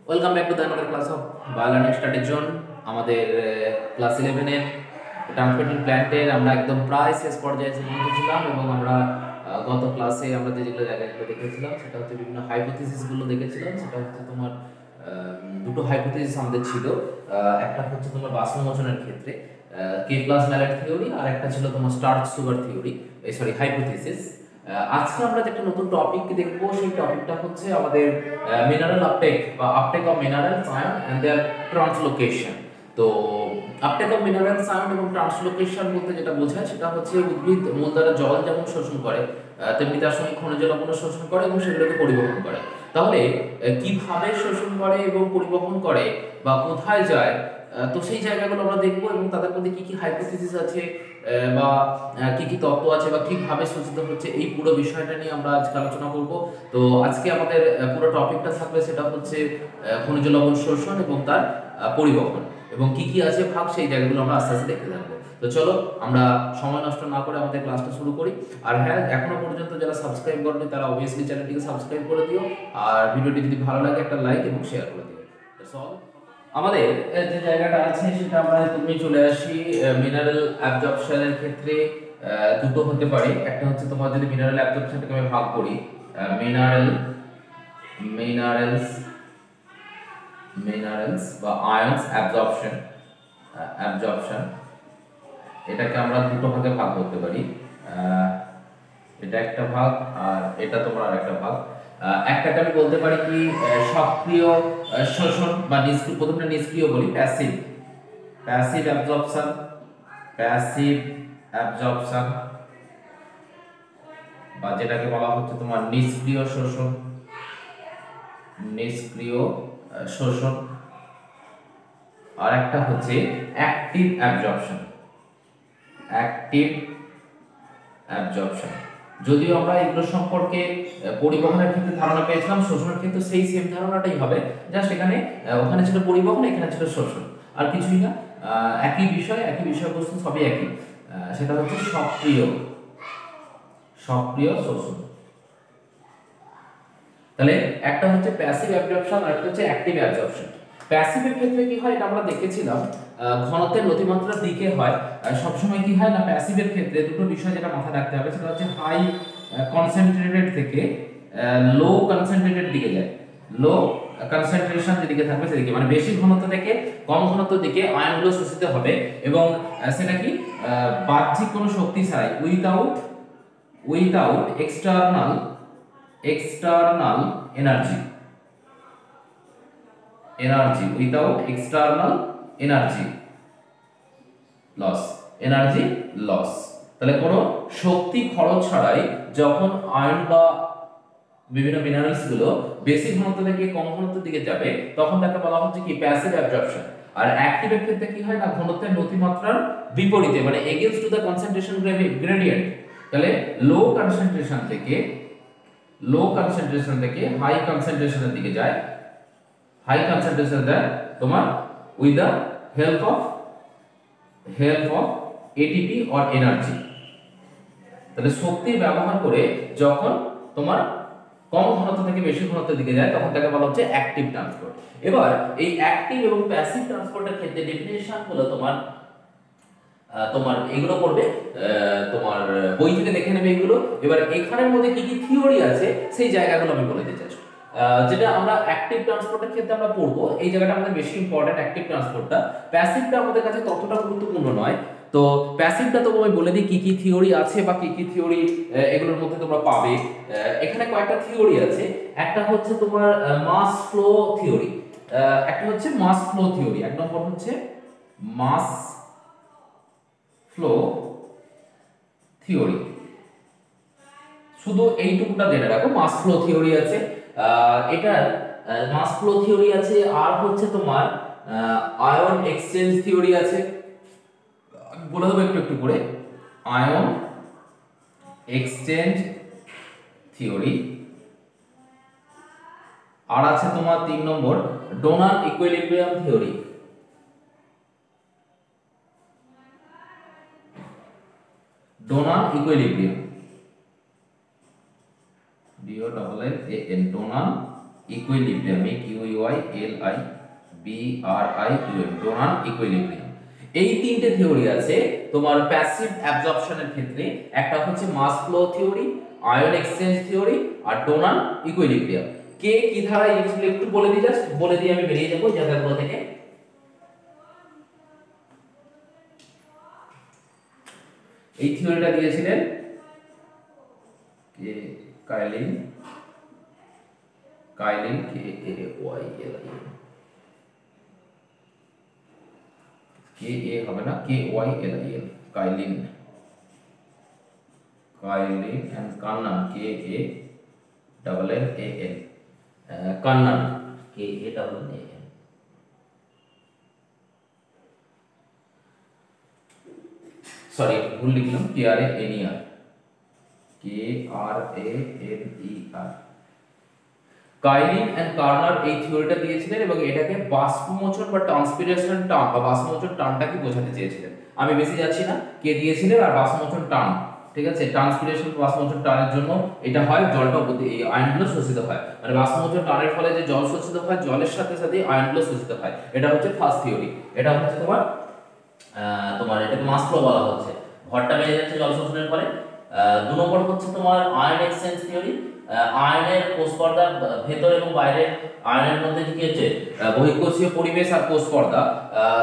Welcome back to the another class of biologic static zone. আমাদের class 11 এর transmitting প্ল্যান্টের আমরা একদম প্রায় শেষ পর্যায়ে এসে পৌঁছেছিলাম এবং আমরা গত ক্লাসে আমরা যেগুলো জায়গাগুলো দেখেছিলাম সেটা হচ্ছে বিভিন্ন হাইপোথিসিসগুলো দেখেছিলাম। সেটা হচ্ছে তোমার দুটো হাইপোথিসিস আমাদের ছিল। একটা হচ্ছে তোমার বাষ্পমোচনের ক্ষেত্রে কে প্লাস ম্যালেট থিওরি, আর একটা ছিল তোমার starch sugar theory, sorry hypothesis. আজকে আমরা যে একটা নতুন টপিক দেখবো সেই টপিকটা হচ্ছে আমাদের মিনারেল আপটেক বা uptake of minerals ion and their translocation. তো আপটেক অফ মিনারেলস আয়ন এবং ট্রান্সলোকেশন বলতে যেটা বোঝায় সেটা হচ্ছে উদ্ভিদ মূল দ্বারা জল যেমন শোষণ করে তেমনি তার সঙ্গে খনিজ লবণও শোষণ করে এবং সেগুলোকে পরিবহন করে। তাহলে কিভাবে শোষণ করে এবং পরিবহন করে বা কোথায় যায়, তো সেই জায়গাগুলো আমরা দেখবো এবং তাদের মধ্যে কি কি হাইপোথিসিস আছে বা কি কি তত্ত্ব আছে বা কিভাবে শোষিত হচ্ছে এই পুরো বিষয়টা নিয়ে আমরা আজকে আলোচনা করব। তো আজকে আমাদের পুরো টপিকটা থাকবে সেটা হচ্ছে খনিজ লবণ শোষণ এবং তার পরিবহন এবং কি কি আছে ভাগ, সেই জায়গাগুলো আমরা আস্তে আস্তে দেখতে থাকবো। তো চলো আমরা সময় নষ্ট না করে আমাদের ক্লাসটা শুরু করি। আর হ্যাঁ, এখনো পর্যন্ত যারা সাবস্ক্রাইব করেনি তারা অবভিয়াসলি চ্যানেলটিকে সাবস্ক্রাইব করে দিও, আর ভিডিওটি যদি ভালো লাগে একটা লাইক এবং শেয়ার করে দিও। আমাদের যে জায়গাটা আছে সেটা আমরা তুমি চলে আসি মিনারেল অ্যাবজর্পশনের ক্ষেত্রে। দুটো হতে পারে, একটা হচ্ছে তোমার যদি মিনারেল অ্যাবজর্পশনটাকে আমি ভাগ করি মিনারেলস মিনারেলস বা আয়ন্স অ্যাবজর্পশন এটাকে আমরা দুটো ভাগে ভাগ করতে পারি। এটা একটা ভাগ আর এটা তোমার আরেকটা ভাগ। একটাকে আমি বলতে পারি কি সক্রিয় শোষণ বা নিষ্ক্রিয়, প্রথমটা নিষ্ক্রিয় বলি প্যাসিভ অ্যাবজর্পশন বা যেটাকে বলা হচ্ছে তোমার নিষ্ক্রিয় শোষণ। আর একটা হচ্ছে অ্যাক্টিভ অ্যাবজর্পশন। যদিও আমরা এগুলো সম্পর্কে পরিবহনের ক্ষেত্রে ধারণা পেয়েছিলাম, শোষণের ক্ষেত্রে সেই সেম ধারণাটাই হবে, জাস্ট এখানে ওখানে ছিল পরিবহন, এখানে ছিল শোষণ, আর কিছুই না। একই বিষয়বস্তু সবই একই। সেটা হচ্ছে সক্রিয় শোষণ। তাহলে একটা হচ্ছে প্যাসিভ অ্যাবজর্পশন আর একটা হচ্ছে অ্যাক্টিভ অ্যাবজর্পশন। প্যাসিভের ক্ষেত্রে কি হয় এটা আমরা দেখেছিলাম, ঘনত্বের নতিমাত্রার দিকে হয়। সবসময় কি হয় না, প্যাসিভের ক্ষেত্রে দুটো বিষয় যেটা মাথায় রাখতে হবে সেটা হচ্ছে হাই কনসেন্ট্রেটেড থেকে লো কনসেন্ট্রেটেড দিকে যায়। লো কনসেন্ট্রেশন যেদিকে থাকবে সেদিকে, মানে বেশি ঘনত্ব থেকে কম ঘনত্বের দিকে আয়নগুলো শোষিত হবে এবং সেটা কি বাহ্যিক কোনো শক্তি ছাড়াই, without external energy without external energy loss। তাহলে কোনো শক্তি খরচ ছাড়াই যখন আয়ন বা বিভিন্ন মিনারেলস গুলো বেশি ঘনত্ব থেকে কম ঘনত্বের দিকে যাবে তখন তাকে বলা হচ্ছে কি প্যাসিভ অ্যাবজর্পশন। আর অ্যাক্টিভের ক্ষেত্রে কি হয় না, ঘনত্বের নতিমাত্রার বিপরীতে, মানে against to the concentration gradient. তাহলে লো কনসেন্ট্রেশন থেকে হাই কনসেন্ট্রেশনের দিকে যায়, হাই কনসেন্ট্রেশন দেয় তোমার with the help of ATP or energy. তাহলে শক্তি ব্যবহার করে যখন তোমার কম ঘনত্ব থেকে বেশি ঘনত্বের দিকে যায় তখন তাকে বলা হচ্ছে অ্যাক্টিভ ট্রান্সপোর্ট। এবার এই অ্যাক্টিভ এবং প্যাসিভ ট্রান্সপোর্টের ক্ষেত্রে ডেফিনিশন হলো তোমার এগুলো পড়বে, তোমার বই থেকে দেখে নেবে এগুলো। এবার এখানের মধ্যে কি কি থিওরি আছে সেই জায়গাগুলো আমি বলে দিতে চাই। যেটা আমরা অ্যাক্টিভ ট্রান্সপোর্টের ক্ষেত্রে আমরা পড়বো, এই জায়গাটা আমাদের বেশি ইম্পর্টেন্ট অ্যাক্টিভ ট্রান্সপোর্টটা। প্যাসিভটা আমাদের কাছে ততটা গুরুত্বপূর্ণ নয়। তো প্যাসিভটা তো আমি বলে দিই কি কি থিওরি আছে বা কি কি থিওরি এগুলোর মধ্যে তোমরা পাবে। এখানে কয়েকটা থিওরি আছে। একটা হচ্ছে তোমার মাস ফ্লো থিওরি, এক নম্বর হচ্ছে মাস ফ্লো থিওরি। শুধু এইটুকুটা জেনে রাখো, মাস ফ্লো থিওরি আছে। এটার মাস ফ্লো থিওরি আছে। আর হচ্ছে তোমার আয়ন এক্সচেঞ্জ থিওরি আছে, বলে দেবো একটু একটু করে। Ion exchange theory. আর আছে তোমার 3 নম্বর donor equilibrium theory. Donor equilibrium, donor equilibrium, Donnan equilibrium. এই তিনটে থিওরি আছে তোমার প্যাসিভ অ্যাবজর্পশনের ক্ষেত্রে। একটা হচ্ছে mass flow theory, ion exchange theory আর ডোনান ইকুইলিব্রিয়াম। কে কি ধারা এই জিনিসগুলো একটু বলে দিই, জাস্ট বলে দিয়ে আমি বেরিয়ে যাবো জায়গাগুলো থেকে। এই থিওরিটা দিয়েছিলেন কে Kylin, K A Y L I N, K A হবে না, K Y L I N, Kylin, and Kannan, K A double N A N, Kannan, K A double N A N. Sorry ভুল লিখলাম, K R A N E R, K R A N E R. Kylin and Karner এই থিওরিটা দিয়েছিলেন এবং এটাকে বাষ্পমোচন বা transpiration term বা বাষ্পমোচন টার্মটাকে বোঝাতে চেয়েছিলেন। আমি বেশি যাচ্ছি না, কে দিয়েছিলেন আর বাষ্পমোচন টার্ম, ঠিক আছে। ট্রান্সপিরেশন বাষ্পমোচন টার্মের জন্য এটা হয় জলটা এই আয়নগুলো শোষিত হয়, মানে বাষ্পমোচন টার্মের ফলে যে জল শোষিত হয়, জলের সাথে সাথে আয়নগুলো শোষিত হয়। এটা হচ্ছে ফার্স্ট থিওরি। এটা হচ্ছে তোমার এটাকে মাস ফ্লো বলা হচ্ছে, ভরটা বেড়ে যাচ্ছে জল শোষণের ফলে। 2 নম্বর হচ্ছে তোমার আয়ন এক্সচেঞ্জ থিওরি। আয়নের কোষ পর্দার ভেতর এবং বাইরের আয়নের মধ্যে কি হচ্ছে, বহিঃকোষীয় পরিবেশ আর কোষ পর্দা,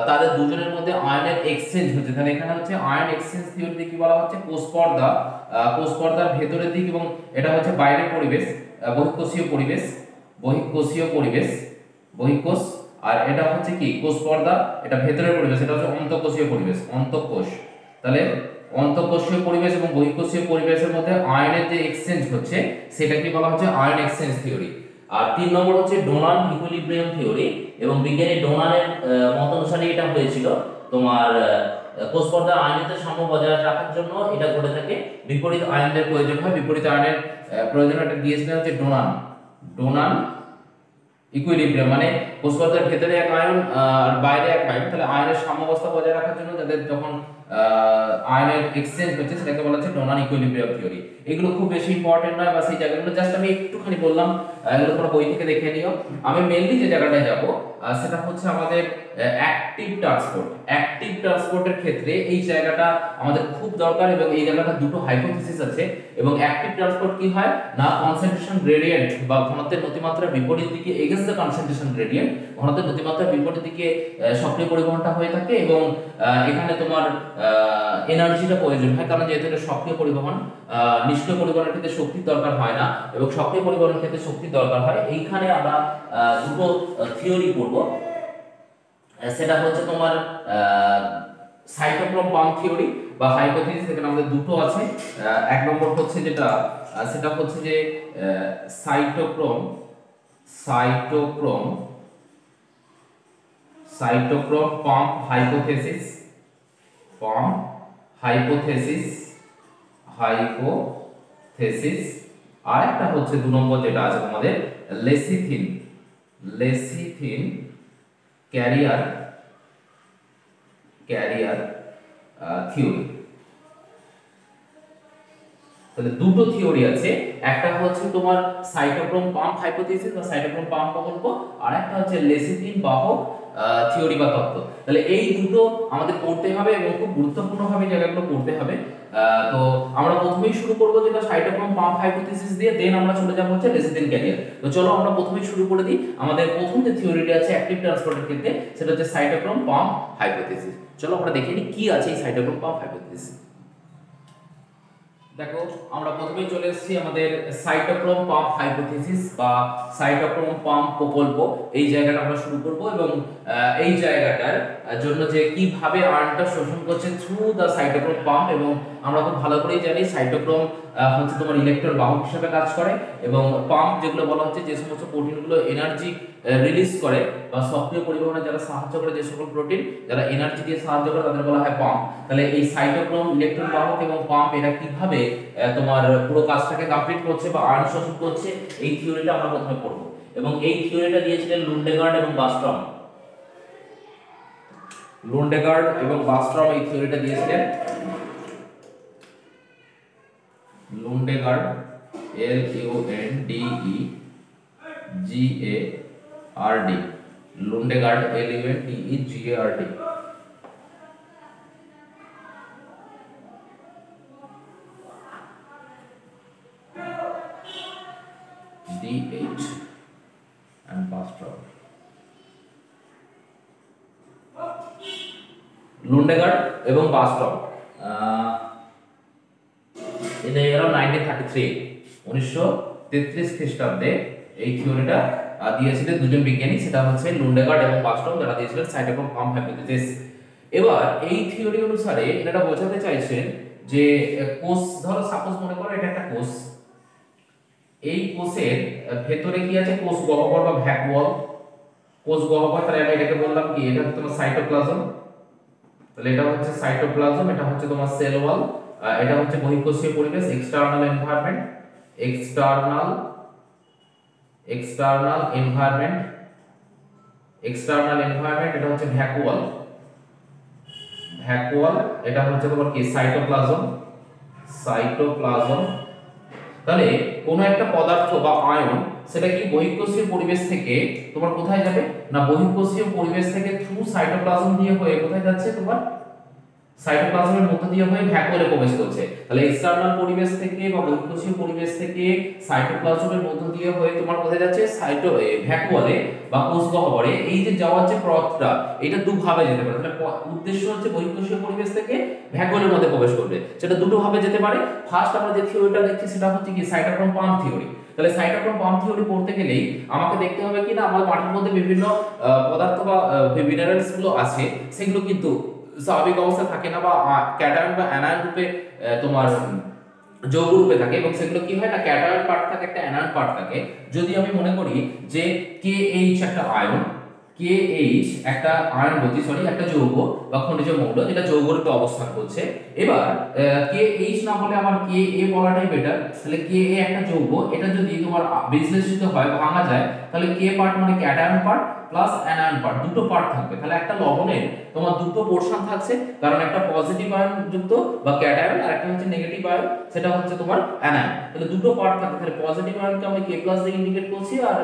তাদের দুজনের মধ্যে আয়নের এক্সচেঞ্জ হচ্ছে। তাহলে এখানে হচ্ছে আয়ন এক্সচেঞ্জ থিওরিতে কি বলা হচ্ছে, কোষ পর্দার ভেতরের দিক এবং এটা হচ্ছে বাইরের পরিবেশ, বহিঃকোষীয় পরিবেশ, বহিঃকোষ, আর এটা হচ্ছে কি কোষ পর্দা, এটা ভেতরের পরিবেশ, এটা হচ্ছে অন্তঃকোষীয় পরিবেশ, অন্তঃকোষ। তাহলে অন্তঃকোষীয় পরিবেশ এবং বহিঃকোষীয় পরিবেশের মধ্যে আয়নের যে এক্সচেঞ্জ হচ্ছে সেটা কি বলা হচ্ছে আয়ন এক্সচেঞ্জ থিওরি। আর 3 নম্বর হচ্ছে ডোনান ইকুইলিব্রিয়াম থিওরি, এবং বিজ্ঞানী ডোনানের মত অনুসারে এটা হয়েছিল তোমার কোষ পর্দার আয়নিত সাম্য বজায় রাখার জন্য এটা ঘটে থাকে। বিপরীত আয়নের প্রয়োজন হয়, বিপরীত আয়নের প্রয়োজন এটা দিয়েছিলেন হচ্ছে ডোনান ইকুইলিব্রিয়াম, মানে কোষ পর্দার ভেতরে এক আয়ন আর বাইরে এক আয়ন, তাহলে আয়নের সাম্যাবস্থা বজায় রাখার জন্য যাদের যখন আয়নের এক্সচেঞ্জ হচ্ছে সেটাকে বলা হচ্ছে ডোনান ইকুইলিব্রিয়াম থিওরি। এগুলো খুব বেশি ইম্পর্টেন্ট নয়, বা সেই জায়গাগুলো জাস্ট আমি একটুখানি বললাম, এগুলো তোমরা বই থেকে দেখে নিও। আমি মেইনলি যে জায়গাটায় যাব সেটা হচ্ছে আমাদের অ্যাক্টিভ ট্রান্সপোর্টের ক্ষেত্রে এই জায়গাটা আমাদের খুব দরকার, এবং এই জায়গাটা দুটো হাইপোথিসিস আছে। এবং অ্যাক্টিভ ট্রান্সপোর্ট কি হয় না, কনসেন্ট্রেশন গ্রেডিয়েন্ট বা ঘনত্বের নতিমাত্রার বিপরীত দিকে এগেইনস্ট দ্য কনসেন্ট্রেশন গ্রেডিয়েন্ট, ঘনত্বের নতিমাত্রার বিপরীত দিকে সক্রিয় পরিবহনটা হয়ে থাকে। এবং এখানে তোমার এনার্জিটা প্রয়োজন হয়, কারণ যেহেতু এটা সক্রিয় পরিবহন, নিষ্ক্রিয় পরিবহনের ক্ষেত্রে শক্তির দরকার হয় না, এবং সক্রিয় পরিবহনের ক্ষেত্রে শক্তির দরকার হয়। এইখানে আমরা দুটো থিওরি পড়ব, সেটা হচ্ছে তোমার সাইটোক্রোম পাম্প থিওরি বা হাইপোথিসিস। এখানে আমাদের দুটো আছে। এক নম্বর হচ্ছে যেটা সেটা হচ্ছে যে সাইটোক্রোম পাম্প হাইপোথিসিস, আর একটা হচ্ছে 2 নম্বর যেটা আছে তোমাদের লেসিথিন ক্যারিয়ার থিওরি। তাহলে দুটো থিওরি আছে, একটা হচ্ছে তোমার সাইটোক্রোম পাম্প হাইপোথিসিস বা সাইটোক্রোম পাম্প প্রকল্প, আর একটা হচ্ছে লেসিথিন বাহক থিওরি বা তত্ত্ব। তাহলে এই দুটো আমাদের পড়তে হবে এবং খুব গুরুত্বপূর্ণভাবে জায়গাগুলো পড়তে হবে। তো আমরা প্রথমেই শুরু করব যেটা সাইটোক্রোম পাম্প হাইপোথিসিস দিয়ে, দেন আমরা চলে যাব হচ্ছে লেসিথিন ক্যারিয়ার। তো চলো আমরা প্রথমেই শুরু করে দিই। আমাদের প্রথম যে থিওরিটা আছে অ্যাক্টিভ ট্রান্সপোর্টের ক্ষেত্রে, সেটা হচ্ছে সাইটোক্রোম পাম্প হাইপোথিসিস। চলো আমরা দেখে নিই কি আছে এই সাইটোক্রোম পাম্প হাইপোথিসিস। দেখো আমরা প্রথমেই চলে এসেছি আমাদের সাইটোক্রোম পাম্প হাইপোথিসিস বা সাইটোক্রোম পাম্প প্রকল্প। এই জায়গাটা আমরা শুরু করব, এবং এই জায়গাটার জন্য যে কিভাবে আয়নটা শোষণ করছে থ্রু দা সাইটোক্রোম পাম্প। এবং আমরা খুব ভালো করেই জানি সাইটোক্রোম হচ্ছে তোমার ইলেকট্রন বাহক হিসেবে কাজ করে, এবং পাম্প যেগুলো বলা হচ্ছে যে সমস্ত প্রোটিনগুলো এনার্জি রিলিজ করে বা সক্রিয় পরিবহনে যারা সাহায্য করে, যে সকল প্রোটিন যারা এনার্জি দিয়ে সাহায্য করে তাদের বলা হয় পাম্প। তাহলে এই সাইটোক্রোম, ইলেকট্রন বাহক এবং পাম্প এরা কিভাবে তোমার পুরো কাজটাকে কমপ্লিট করছে বা আয়ন শোষণ করছে, এই থিওরিটা আমরা প্রথমে পড়ব। এবং এই থিওরিটা দিয়েছিলেন লুন্ডেগার্ড এবং বাস্ট্রম। এই থিওরিটা দিয়েছিলেন লুন্ডেগার্ড, LUNDEGARD GARD, লুন্ডেগার্ড, LUNDEGARD। DH and Bastrop, লুন্ডেগার্ড এবং বাস্ট্রপ in the year of 1933, 1933 খ্রিস্টাব্দে এই থিওরিটা দিয়েছিলেন দুজন বিজ্ঞানী, সেটা হচ্ছে লুন্ডেগার্ড এবং বাস্ট্রপ, যারা দিয়েছিলেন সাইটোক্রোম পাম্প হাইপোথিসিস। এবার এই থিওরি অনুসারে এনারা বোঝাতে চাইছেন যে কোষ, ধরো সাপোজ মনে করো এটা একটা কোষ, এই কোষের ভেতরে কি আছে, কোষ গহ্বর বা ভ্যাকুয়াল, কোষ গহ্বর, তাহলে আমি এটাকে বললাম কি, এটা হচ্ছে তোমার সাইটোপ্লাজম, তাহলে এটা হচ্ছে সাইটোপ্লাজম, এটা হচ্ছে তোমার সেল ওয়াল, এটা হচ্ছে বহিঃকোষীয় পরিবেশ, external environment, external environment, external environment, এটা হচ্ছে ভ্যাকুয়াল, এটা হচ্ছে তোমার কি সাইটোপ্লাজম। তাহলে কোন একটা পদার্থ বা আয়ন সেটা কি বহিঃকোষীয় পরিবেশ থেকে তোমার কোথায় যাবে না, বহিঃকোষীয় পরিবেশ থেকে থ্রু সাইটোপ্লাজম দিয়ে হয়ে কোথায় যাচ্ছে, তোমার সাইটোপ্লাজমের মধ্য দিয়ে হয়ে ভ্যাকুয়ালে প্রবেশ করছে। তাহলে এক্সটার্নাল পরিবেশ থেকে বা বহিঃকোষীয় পরিবেশ থেকে সাইটোপ্লাজমের মধ্য দিয়ে হয়ে তোমার কোথায় যাচ্ছে, ভ্যাকুয়ালে বা কোষ গহ্বরে। এই যে যাওয়ার যে পথটা, এটা দুভাবে যেতে পারে। তাহলে উদ্দেশ্য হচ্ছে বহিঃকোষীয় পরিবেশ থেকে ভ্যাকুয়ালের মধ্যে প্রবেশ করবে, সেটা দুটো ভাবে যেতে পারে। ফার্স্ট আমরা যে থিওরিটা দেখছি সেটা হচ্ছে কি সাইটোক্রোম পাম্প থিওরি। তাহলে সাইটোক্রোম পাম্প থিওরি পড়তে গেলেই আমাকে দেখতে হবে কি না, আমার মাটির মধ্যে বিভিন্ন পদার্থ বা মিনারেলস গুলো আছে, সেগুলো কিন্তু স্বাভাবিক অবস্থা থাকে না, বা ক্যাটায়ন বা অ্যানায়ন রূপে তোমার যৌগ রূপে থাকে, এবং সেগুলো কি হয় না, ক্যাটায়ন পার্ট থাকে, একটা অ্যানায়ন পার্ট থাকে। যদি আমি মনে করি যে KH একটা আয়ন, KH একটা আয়ন বলছি, সরি একটা যৌগ বা খনিজ মৌল, যেটা যৌগ রূপে অবস্থান করছে। এবার KH না বলে আমার KA বলাটাই বেটার। তাহলে KA একটা যৌগ, এটা যদি তোমার বিশ্লেষিত হয়, ভাঙা যায়, তাহলে K পার্ট মানে cation part plus anion part, দুটো পার্ট থাকবে। তাহলে একটা লবণের তোমার দুটো পোরশন থাকছে, কারণ একটা পজিটিভ আয়ন যুক্ত বা ক্যাটায়ন, আর একটা হচ্ছে নেগেটিভ আয়ন, সেটা হচ্ছে তোমার অ্যানায়ন। তাহলে দুটো পার্ট থাকবে। তাহলে পজিটিভ আয়নকে আমরা K+ দিয়ে ইন্ডিকেট করছি, আর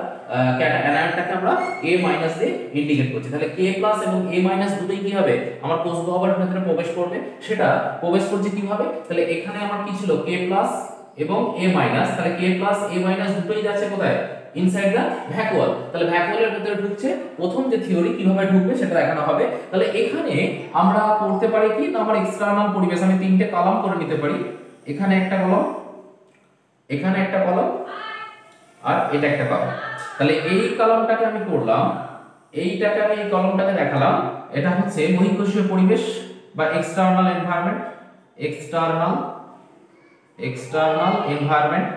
অ্যানায়নটাকে আমরা A- দিয়ে ইন্ডিকেট করছি। তাহলে K+ এবং A- দুটোই কি হবে, আমার কোষ গহ্বরের ভেতরে প্রবেশ করবে। সেটা প্রবেশ করছে কিভাবে, তাহলে এখানে আমার কি ছিল, K+ এবং A-, তাহলে K+ A- দুটোই যাচ্ছে কোথায়, ইনসাইড দা ভ্যাকুয়াল। তাহলে ভ্যাকুয়ালের ভিতরে ঢুকছে। প্রথম যে থিওরি কিভাবে ঢুকবে সেটা দেখানো হবে। তাহলে এখানে আমরা করতে পারি কি না, আমার এক্সটার্নাল পরিবেশ আমি তিনটে কলাম করে নিতে পারি। এখানে একটা কলাম, এখানে একটা কলাম, আর এটা একটা কলাম। তাহলে এই কলামটাকে আমি করলাম, এইটাকে আমি এই কলামটাকে দেখালাম, এটা হচ্ছে বহিঃকোষীয় পরিবেশ বা এক্সটার্নাল এনভায়রনমেন্ট, এক্সটার্নাল এনভায়রনমেন্ট,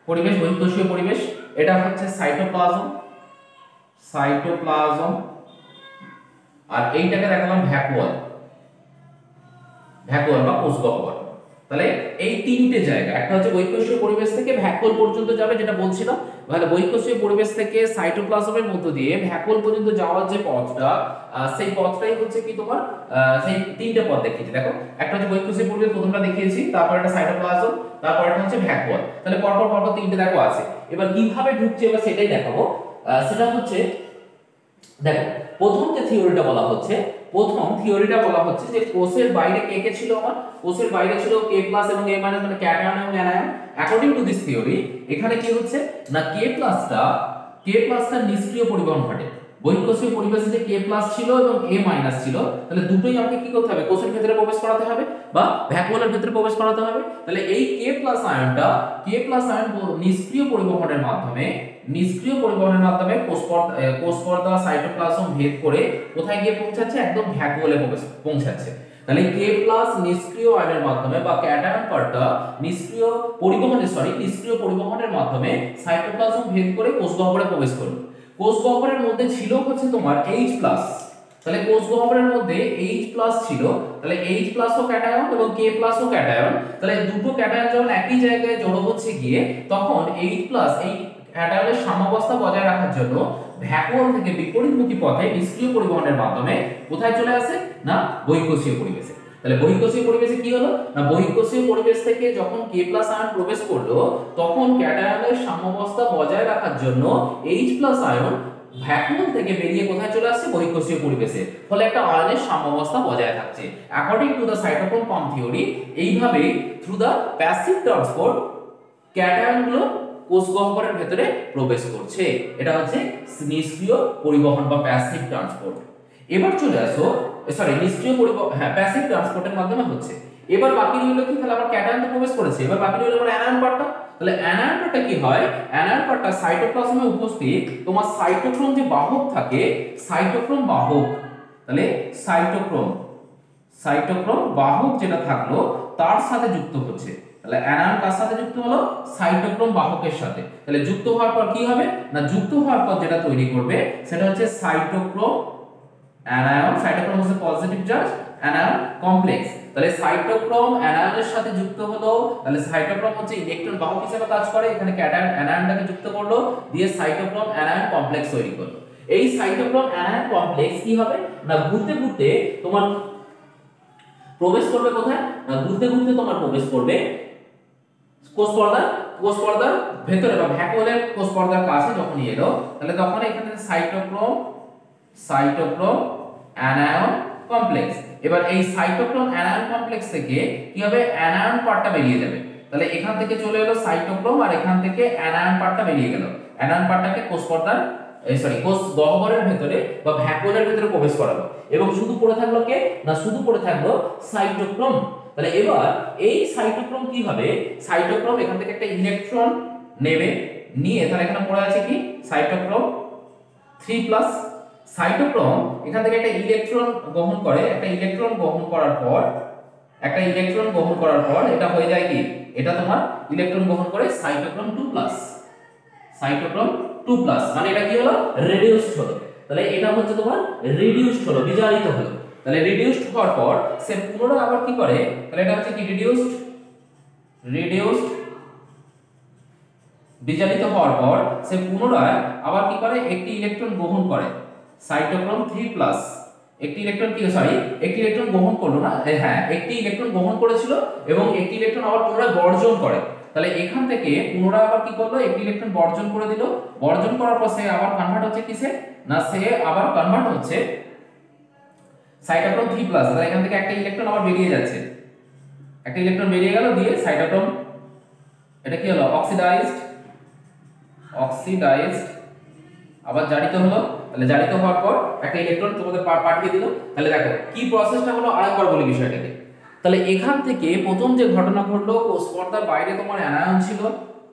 পরিবেশ, বহিঃকোষীয় পরিবেশ। এটা হচ্ছে সাইটোপ্লাজম, আর এইটাকে দেখালাম ভ্যাকুয়াল বা কোষ গহ্বর। তাহলে এই তিনটে জায়গা, একটা হচ্ছে বহিঃকোষীয় পরিবেশ থেকে ভ্যাকুয়াল পর্যন্ত যাবে, যেটা বলছিলাম। তাহলে বহিঃকোষীয় পরিবেশ থেকে সাইটোপ্লাজমের মধ্য দিয়ে ভ্যাকুয়াল পর্যন্ত যাওয়ার যে পথটা, সেই পথটাই হচ্ছে কি তোমার, সেই তিনটে পথ দেখিয়েছি। দেখো, একটা হচ্ছে বহিঃকোষীয় পরিবেশ, প্রথমটা দেখিয়েছি, তারপর একটা সাইটোপ্লাজম, তারপর একটা হচ্ছে ভ্যাকুয়াল। তাহলে পরপর তিনটে দেখো আছে। এবার কিভাবে ঢুকছে এবার সেটাই দেখাবো। সেটা হচ্ছে, দেখো, প্রথম যে থিওরিটা বলা হচ্ছে, যে কোষের বাইরে কে কে ছিল, আমার কোষের বাইরে ছিল K+ এবং A- মানে ক্যাটায়ন এবং anion. According to this theory, এখানে কি হচ্ছে না, K+টা নিষ্ক্রিয় পরিবহন ঘটে। বহিঃকোষীয় পরিবেশে যে K+ ছিল এবং A- ছিল, তাহলে দুটোই আমাকে কি করতে হবে, কোষের ভেতরে প্রবেশ করাতে হবে বা ভ্যাকুয়ালের ভেতরে প্রবেশ করাতে হবে। তাহলে এই K+ আয়নটা, নিষ্ক্রিয় পরিবহনের মাধ্যমে কোষ পর্দা সাইটোপ্লাজম ভেদ করে কোথায় গিয়ে পৌঁছাচ্ছে, একদম ভ্যাকুয়ালে পৌঁছাচ্ছে। তাহলে K+ নিষ্ক্রিয় আয়নের মাধ্যমে বা ক্যাটায়ন পার্টটা নিষ্ক্রিয় পরিবহনের মাধ্যমে সাইটোপ্লাজম ভেদ করে কোষ গহ্বরে প্রবেশ করলো। কোষ গহ্বরের মধ্যে ছিল হচ্ছে তোমার H+, তাহলে কোষ গহ্বরের মধ্যে H+ ছিল, তাহলে H+ ও ক্যাটায়ন এবং K+ ও ক্যাটায়ন। তাহলে দুটো ক্যাটায়ন যখন একই জায়গায় জড়ো হচ্ছে গিয়ে, তখন H+ এই ক্যাটায়নের সাম্যাবস্থা বজায় রাখার জন্য ভ্যাকুয়াল থেকে বিপরীতমুখী পথে নিষ্ক্রিয় পরিবহনের মাধ্যমে কোথায় চলে আসে না, বহিঃকোষীয় পরিবেশে। তাহলে বহিঃকোষীয় পরিবেশে কি হলো না বহিঃকোষীয় পরিবেশ থেকে যখন K+ আয়ন প্রবেশ করলো তখন ক্যাটায়নের সাম্যাবস্থা বজায় রাখার জন্য H+ আয়ন ভ্যাকুয়াম থেকে বেরিয়ে কোথায় চলে আসছে বহিঃকোষীয় পরিবেশে, ফলে একটা আয়নের সাম্যাবস্থা বজায় থাকছে। According to the cytochrome pump theory এইভাবে থ্রু দ্য প্যাসিভ ট্রান্সপোর্ট ক্যাটায়নগুলো কোষ গহ্বরের ভেতরে প্রবেশ করছে। এটা হচ্ছে নিষ্ক্রিয় পরিবহন বা প্যাসিভ ট্রান্সপোর্ট। এবার চলে আসো সরি নিষ্ক্রিয় পরিবহন প্যাসিভ ট্রান্সপোর্টের মাধ্যমে হচ্ছে। এবার বাকি রইল কি তাহলে আবার ক্যাটায়ন তো প্রবেশ করেছে, এবার বাকি রইল আমার অ্যানায়ন পার্টটা। তাহলে অ্যানায়ন পার্টটা কি হয় অ্যানায়ন পার্টটা সাইটোপ্লাজমে উপস্থিত তোমার সাইটোক্রোম যে বাহক থাকে সাইটোক্রোম বাহক, তাহলে সাইটোক্রোম বাহক যেটা থাকলো তার সাথে যুক্ত হচ্ছে। তাহলে অ্যানায়ন কার সাথে যুক্ত হলো সাইটোক্রোম বাহকের সাথে। তাহলে যুক্ত হওয়ার পর কি হবে না যুক্ত হওয়ার পর যেটা তৈরি করবে সেটা হচ্ছে সাইটোক্রোম অ্যানায়ন। সাইটোক্রোম হচ্ছে পজিটিভ চার্জ অ্যানায়ন কমপ্লেক্স। তাহলে সাইটোক্রোম অ্যানায়নের সাথে যুক্ত হলো, তাহলে সাইটোক্রোম হচ্ছে ইলেকট্রন বাহক হিসেবে কাজ করে, এখানে ক্যাটায়ন অ্যানায়নটাকে যুক্ত করলো দিয়ে সাইটোক্রোম অ্যানায়ন কমপ্লেক্স তৈরি করলো। এই সাইটোক্রোম অ্যানায়ন কমপ্লেক্স কি হবে না ঘুরতে ঘুরতে তোমার প্রবেশ করবে কোথায় না ঘুরতে ঘুরতে তোমার প্রবেশ করবে কোষ পর্দার ভেতরে বা ভ্যাকুয়ালের কোষ পর্দার কাছে যখন এলো তাহলে তখন এখানে সাইটোক্রোম অ্যানায়ন কমপ্লেক্স। এবার এই সাইটোক্রোম অ্যানায়ন কমপ্লেক্স থেকে কি হবে অ্যানায়ন পার্টটা বেরিয়ে যাবে। তাহলে এখান থেকে চলে এলো সাইটোক্রোম আর এখান থেকে অ্যানায়ন পার্টটা বেরিয়ে গেল। অ্যানায়ন পার্টটাকে কোষ গহ্বরের ভেতরে বা ভ্যাকুয়ালের ভেতরে প্রবেশ করালো এবং শুধু পড়ে থাকলো কে না শুধু পড়ে থাকলো সাইটোক্রোম। তাহলে এবার এই সাইটোক্রোম কি হবে সাইটোক্রোম এখান থেকে একটা ইলেকট্রন নেবে নিয়ে তাহলে এখানে পড়ে আছে কি সাইটোক্রোম 3+। সাইটোক্রোম এখান থেকে একটা ইলেকট্রন গ্রহণ করে, একটা ইলেকট্রন গ্রহণ করার পর এটা হয়ে যায় কি এটা তোমার ইলেকট্রন গ্রহণ করে সাইটোক্রোম 2+। সাইটোক্রোম 2+ মানে এটা কি হলো রিডিউসড হলো। তাহলে এটা হচ্ছে তোমার রিডিউসড হলো বিজারিত হলো। তাহলে রিডিউসড হওয়ার পর সে পুনরায় আবার কি করে তাহলে এটা হচ্ছে কি রিডিউসড বিজারিত হওয়ার পর সে পুনরায় আবার কি করে একটি ইলেকট্রন গ্রহণ করে সাইটোক্রোম 3+। একটি ইলেকট্রন গ্রহণ করলো না হ্যাঁ একটি ইলেকট্রন গ্রহণ করেছিল এবং একটি ইলেকট্রন আবার পুনরায় বর্জন করে। তাহলে এখান থেকে পুনরায় আবার কি করলো একটি ইলেকট্রন বর্জন করে দিল, বর্জন করার পর সে আবার কনভার্ট হচ্ছে কিসে না সে আবার কনভার্ট হচ্ছে সাইটোক্রোম 3+। তাহলে এখান থেকে একটা ইলেকট্রন আবার বেরিয়ে যাচ্ছে, একটা ইলেকট্রন বেরিয়ে গেল দিয়ে সাইটোক্রোম এটা কি হলো অক্সিডাইজড আবার জারিত হলো। তাহলে জারিত হওয়ার পর একটা ইলেকট্রন তোমাদের পাঠিয়ে দিল। তাহলে দেখো কি প্রসেসটা হলো আরেকবার বলি বিষয়টাকে। তাহলে এখান থেকে প্রথম যে ঘটনা ঘটলো কোষ পর্দার বাইরে তোমার অ্যানায়ন ছিল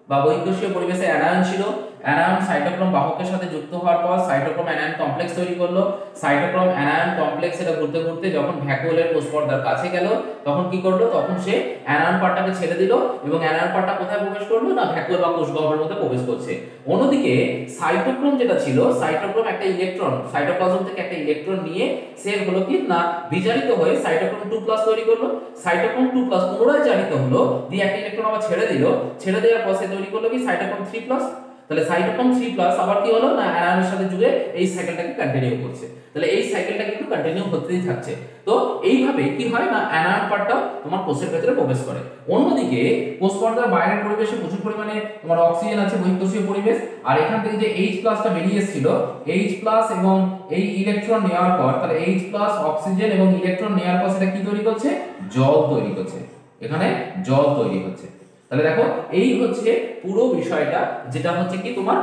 বা বহিঃকোষীয় পরিবেশে অ্যানায়ন ছিল, অ্যানায়ন সাইটোক্রোম বাহকের সাথে যুক্ত হওয়ার পর সাইটোক্রোম অ্যানায়ন কমপ্লেক্স তৈরি করলো। সাইটোক্রোম অ্যানায়ন কমপ্লেক্স এটা ঘুরতে ঘুরতে যখন ভ্যাকুয়ালের কোষ পর্দার কাছে গেল তখন কি করলো তখন সে অ্যানায়ন পার্টটাকে ছেড়ে দিল এবং অ্যানায়ন পার্টটা কোথায় প্রবেশ করলো না ভ্যাকুয়াল বা কোষ গহ্বরের মধ্যে প্রবেশ করছে। অন্যদিকে সাইটোক্রোম যেটা ছিল সাইটোক্রোম একটা ইলেকট্রন সাইটোপ্লাজম থেকে একটা ইলেকট্রন নিয়ে সে হলো কি না বিজারিত হয়ে সাইটোক্রোম 2+ তৈরি করলো। সাইটোক্রোম 2+ পুনরায় জারিত হলো দিয়ে একটা ইলেকট্রন আবার ছেড়ে দেওয়ার পর সে তৈরি করলো কি সাইটোক্রোম 3+। তাহলে সাইটোক্রোম 3+ আবার কি হলো না অ্যানায়নের সাথে জুড়ে এই সাইকেলটাকে কন্টিনিউ করছে। তাহলে এই সাইকেলটা কিন্তু কন্টিনিউ হতেই থাকছে। তো এইভাবে কি হয় না অ্যানায়ন পার্টটা তোমার কোষের ভেতরে প্রবেশ করে। অন্যদিকে কোষ পর্দার বাইরের পরিবেশে প্রচুর পরিমাণে তোমার অক্সিজেন আছে বহিঃকোষীয় পরিবেশ আর এখান থেকে যে H+টা বেরিয়ে এসেছিল H+ এবং এই ইলেকট্রন নেওয়ার পর তাহলে H+ অক্সিজেন এবং ইলেকট্রন নেওয়ার পর সেটা কি তৈরি করছে জল তৈরি করছে, এখানে জল তৈরি হচ্ছে। তাহলে দেখো এই হচ্ছে পুরো বিষয়টা যেটা হচ্ছে কি তোমার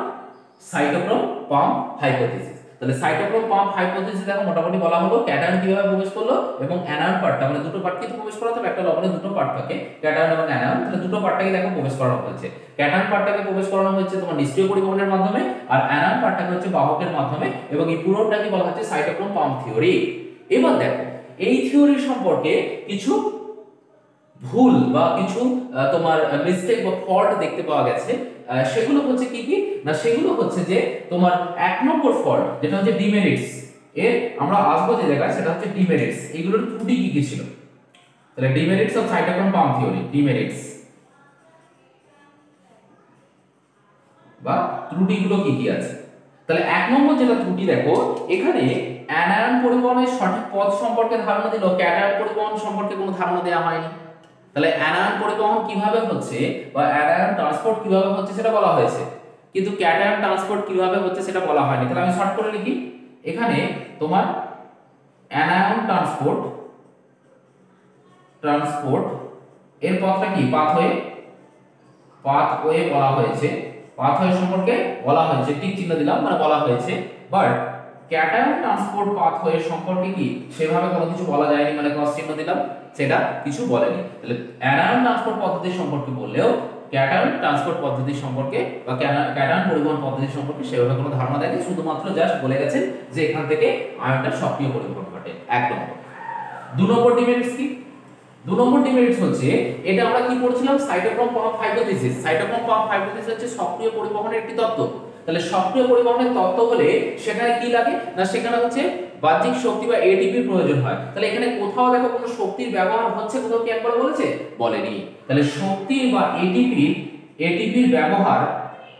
সাইটোক্রোম পাম্প হাইপোথিসিস। তাহলে সাইটোক্রোম পাম্প হাইপোথিসিস দেখো মোটামুটি বলা হলো ক্যাটায়ন কিভাবে প্রবেশ করলো এবং অ্যানায়ন পার্টটা মানে দুটো পার্ট কিন্তু প্রবেশ করাতে হবে, একটা লবণে দুটো পার্ট থাকে ক্যাটায়ন এবং অ্যানায়ন, তাহলে দুটো পার্টটাকে দেখো প্রবেশ করানো হয়েছে। ক্যাটায়ন পার্টটাকে প্রবেশ করানো হয়েছে তোমার নিষ্ক্রিয় পরিবহনের মাধ্যমে আর অ্যানায়ন পার্টটাকে হচ্ছে বাহকের মাধ্যমে এবং এই পুরোটাকে বলা হচ্ছে সাইটোক্রোম পাম্প থিওরি। এবার দেখো এই থিওরি সম্পর্কে কিছু ভুল বা কিছু তোমার মিস্টেক বা ফল্ট দেখতে পাওয়া গেছে। সেগুলো হচ্ছে কি কি না সেগুলো হচ্ছে যে তোমার 1 নম্বর ফল্ট যেটা হচ্ছে ডিমেরিটস এর আমরা আসবো যে জায়গায় সেটা হচ্ছে ডিমেরিটস। এগুলোর ত্রুটি কি কি ছিল তাহলে demerits of cytochrome pump theory demerits বা ত্রুটিগুলো কি কি আছে। তাহলে 1 নম্বর যেটা ত্রুটি দেখো, এখানে অ্যানায়ন পরিবহনের সঠিক পথ সম্পর্কে ধারণা দিল, ক্যাটায়ন পরিবহন সম্পর্কে কোনো ধারণা দেওয়া হয়নি। তাহলে অ্যানায়ন পরিবহন কিভাবে হচ্ছে বা অ্যানায়ন ট্রান্সপোর্ট কিভাবে হচ্ছে সেটা বলা হয়েছে, কিন্তু ক্যাটায়ন ট্রান্সপোর্ট কিভাবে হচ্ছে সেটা বলা হয়নি। তাহলে আমি শর্ট করে লিখি, এখানে তোমার অ্যানায়ন ট্রান্সপোর্ট এর পথটা কি, পাথওয়ে বলা হয়েছে, পাথওয়ে সম্পর্কে বলা হয়েছে, টিক চিহ্ন দিলাম, মানে বলা হয়েছে। বাট ক্যাটায়ন ট্রান্সপোর্ট পাথওয়ে সম্পর্কে কি সেভাবে কোনো কিছু বলা যায়নি, মানে ক্রস চিহ্ন দিলাম, সেটা কিছু বলেনি। তাহলে অ্যানায়ন ট্রান্সপোর্ট পদ্ধতি সম্পর্কে বললেও ক্যাটায়ন ট্রান্সপোর্ট পদ্ধতি সম্পর্কে বা ক্যাটায়ন পরিবহন পদ্ধতি সম্পর্কে সেভাবে কোনো ধারণা দেয়নি, শুধুমাত্র জাস্ট বলে গেছেন যে এখান থেকে আয়নটা সক্রিয় পরিবহন ঘটে। 1 নম্বর। 2 নম্বর ডিমেরিটস কি? 2 নম্বর ডিমেরিটস হচ্ছে, এটা আমরা কি পড়ছিলাম, cytochrome pump hypothesis. Cytochrome pump hypothesis হচ্ছে সক্রিয় পরিবহনের একটি তত্ত্ব। তাহলে সক্রিয় পরিবহনের তত্ত্ব হলে সেখানে কি লাগে না, সেখানে হচ্ছে বাহ্যিক শক্তি বা এটিপির প্রয়োজন হয়। তাহলে এখানে কোথাও দেখো কোনো শক্তির ব্যবহার হচ্ছে, কোথাও কি একবার বলেছে, বলেনি। তাহলে শক্তি বা এটিপির ব্যবহার,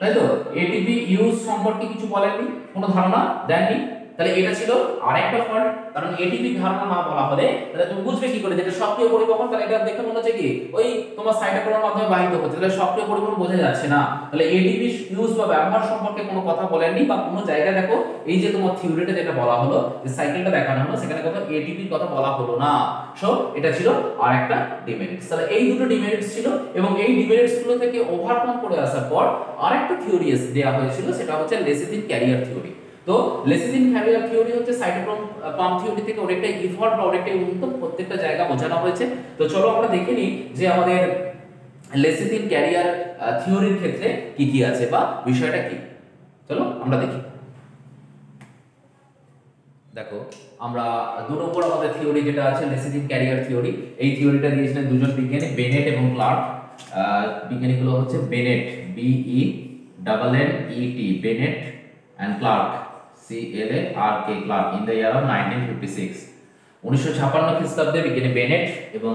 তাই তো, এটিপি ইউজ সম্পর্কে কিছু বলেননি, কোনো ধারণা দেননি। তাহলে এটা ছিল আরেকটা ফল্ট, কারণ এটিপি ধারণা না বলা হলে তাহলে তুমি বুঝবে কি করে যেটা সক্রিয় পরিবহন। তাহলে এটা দেখে মনে হচ্ছে কি ওই তোমার সাইটোক্রোমের মাধ্যমে বাহিত হচ্ছে, তাহলে সক্রিয় পরিবহন বোঝা যাচ্ছে না। তাহলে এটিপি ইউজ বা ব্যবহার সম্পর্কে কোনো কথা বলেননি, বা কোনো জায়গায় দেখো এই যে তোমার থিওরিতে যেটা বলা হলো, যে সাইকেলটা দেখানো হলো, সেখানে কথা এটিপির কথা বলা হলো না। সো এটা ছিল আরেকটা ডিমেরিটস। তাহলে এই দুটো ডিমেরিটস ছিল, এবং এই ডিমেরিটস গুলো থেকে ওভারকাম করে আসার পর আরেকটা থিওরি দেওয়া হয়েছিল, সেটা হচ্ছে লেসিথিন ক্যারিয়ার থিওরি। তো লেসিথিন ক্যারিয়ার থিওরি হচ্ছে সাইটোক্রোম পাম্প থিওরি থেকে অনেকটা ইভলভ বা অনেকটা উন্নত, প্রত্যেকটা জায়গা বোঝানো হয়েছে। তো চলো আমরা দেখে নিই যে আমাদের লেসিথিন ক্যারিয়ার থিওরির ক্ষেত্রে কি কি আছে বা বিষয়টা কি। চলো আমরা দেখি। দেখো, আমরা 2 নম্বর আমাদের থিওরি যেটা আছে লেসিথিন ক্যারিয়ার থিওরি, এই থিওরিটা দিয়েছিলেন দুজন বিজ্ঞানী, বেনেট এবং ক্লার্ক। বিজ্ঞানীগুলো হচ্ছে Bennett, BENNET, Bennett and Clark, CLARK, Clark, in the year of 1956। 1956 খ্রিস্টাব্দে বিজ্ঞানী বেনেট এবং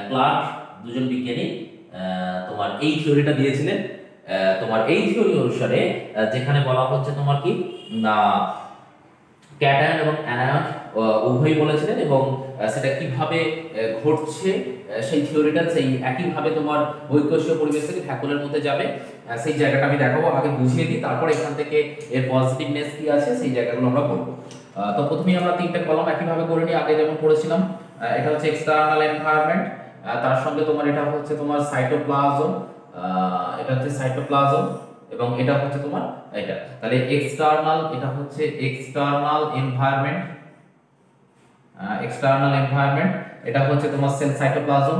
ক্লার্ক দুজন বিজ্ঞানী তোমার এই থিওরিটা দিয়েছিলেন। তোমার এই থিওরি অনুসারে যেখানে বলা হচ্ছে তোমার কি না, ক্যাটায়ন এবং অ্যানায়ন উভয়ই বলেছিলেন, এবং সেটা কিভাবে ঘটছে সেই থিওরিটা সেই একইভাবে তোমার বৈকোষীয় পরিবেশ থেকে ভ্যাকুলের মধ্যে যাবে, সেই জায়গাটা আমি দেখাবো। আগে বুঝিয়ে দিই, তারপর এখান থেকে এর পজিটিভনেস কি আছে সেই জায়গাগুলো আমরা বলবো। তো প্রথমেই আমরা 3টে কলাম একইভাবে করে নিই, আগে যেমন পড়েছিলাম। এটা হচ্ছে এক্সটার্নাল এনভায়রনমেন্ট, তার সঙ্গে তোমার এটা হচ্ছে তোমার সাইটোপ্লাজম, এটা হচ্ছে সাইটোপ্লাজম, এবং এটা হচ্ছে তোমার এটা। তাহলে এক্সটার্নাল, এটা হচ্ছে এক্সটার্নাল এনভায়রনমেন্ট, এটা হচ্ছে তোমার সেল সাইটোপ্লাজম,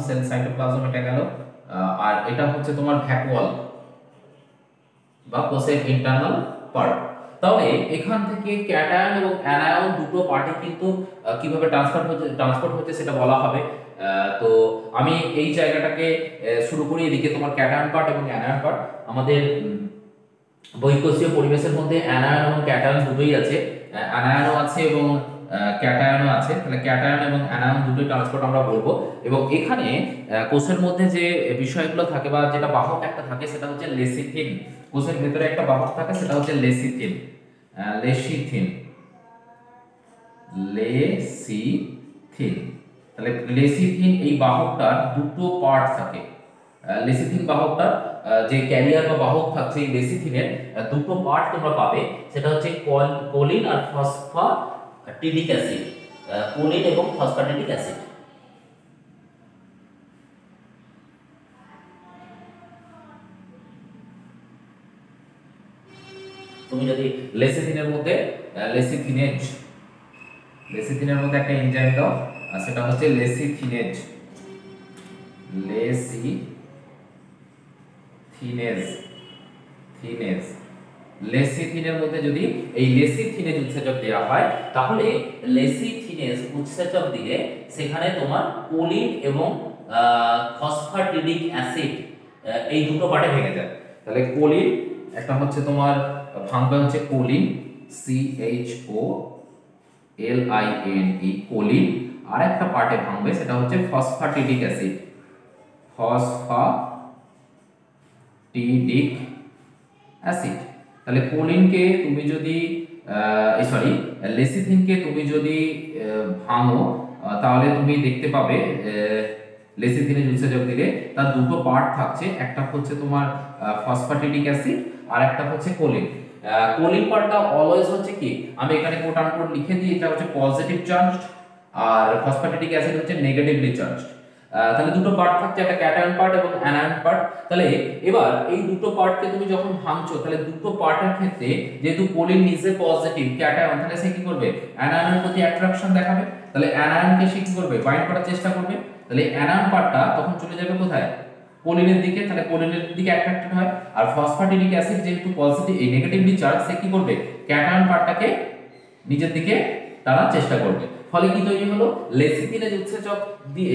সেল সাইটোপ্লাজম, এটা গেল। আর এটা হচ্ছে তোমার ভ্যাকুয়াল বা কোষের ইন্টারনাল পার্ট। তাহলে এখান থেকে ক্যাটায়ন এবং অ্যানায়ন দুটো পার্টি কিন্তু কিভাবে ট্রান্সপোর্ট হচ্ছে সেটা বলা হবে। তো আমি এই জায়গাটাকে শুরু করি, এদিকে তোমার ক্যাটায়ন পার্ট এবং অ্যানায়ন পার্ট। আমাদের বৈকোষীয় পরিবেশের মধ্যে অ্যানায়ন এবং ক্যাটায়ন দুটোই আছে, অ্যানায়নও আছে এবং ক্যাটায়নও আছে। তাহলে ক্যাটায়ন এবং অ্যানায়ন দুটোই ট্রান্সপোর্ট আমরা বলবো। এবং এখানে কোষের মধ্যে যে বিষয়গুলো থাকে বা যেটা বাহক একটা থাকে সেটা হচ্ছে লেসিথিন। কোষের ভেতরে একটা বাহক থাকে সেটা হচ্ছে লেসিথিন। তাহলে লেসিথিন এই বাহকটার দুটো পার্ট থাকে। লেসিথিন বাহকটার যে ক্যারিয়ার বা বাহক থাকছে এই লেসিথিনের দুটো পার্ট তোমরা পাবে, সেটা হচ্ছে কোলিন আর ফসফাটিডিক অ্যাসিড। কোলিন এবং ফসফাটিডিক অ্যাসিড। তুমি যদি লেসিথিনের মধ্যে লেসিথিনের মধ্যে একটা এনজাইম দাও, সেটা হচ্ছে লেসিথিনেজ। লেসিথিনের মধ্যে যদি এই লেসিথিনেজ উৎসেচক দেওয়া হয়, তাহলে লেসিথিনেজ উৎসেচক দিলে সেখানে তোমার কোলিন এবং ফসফাটিডিক অ্যাসিড এই দুটো পার্টে ভেঙে যায়। তাহলে কোলিন একটা হচ্ছে তোমার ভাঙবে হচ্ছে কোলিন, CHOLINE, কোলিন। আর একটা পার্টে ভাঙবে সেটা হচ্ছে ফসফাটিডিক অ্যাসিড, ফসফাটিডিক অ্যাসিড। তাহলে কোলিনকে তুমি যদি সরি লেসিথিনকে তুমি যদি ভাঙো তাহলে তুমি দেখতে পাবে লেসিথিনের উৎসেচক দিলে তার দুটো পার্ট থাকছে, একটা হচ্ছে তোমার ফসফ্যাটিডিক অ্যাসিড আর একটা হচ্ছে কোলিন। কোলিন পার্টটা অলওয়েজ হচ্ছে কি, আমি এখানে কোট আনকোট লিখে দিই, এটা হচ্ছে পজিটিভ চার্জড আর ফসফ্যাটিডিক অ্যাসিড হচ্ছে নেগেটিভলি চার্জড। তাহলে দুটো পার্ট থাকছে, একটা ক্যাটায়ন পার্ট এবং অ্যানায়ন পার্ট। তাহলে এবার এই দুটো পার্টকে তুমি যখন ভাঙছো তাহলে দুটো পার্টের ক্ষেত্রে যেহেতু কোলিন নিজে পজিটিভ ক্যাটায়ন, তাহলে সে কি করবে, অ্যানায়নের প্রতি অ্যাট্রাকশন দেখাবে, তাহলে অ্যানায়নকে সে কি করবে, বাইন্ড করার চেষ্টা করবে। তাহলে অ্যানায়ন পার্টটা তখন চলে যাবে কোথায়, কোলিনের দিকে, তাহলে কোলিনের দিকে অ্যাট্রাক্টেড হয়। আর ফসফ্যাটিডিক অ্যাসিড যেহেতু পজিটিভ এই নেগেটিভলি চার্জ, সে কি করবে, ক্যাটায়ন পার্টটাকে নিজের দিকে টানার চেষ্টা করবে। ফলে কি তৈরি হলো, লেসিথিনের উৎসেচক দিয়ে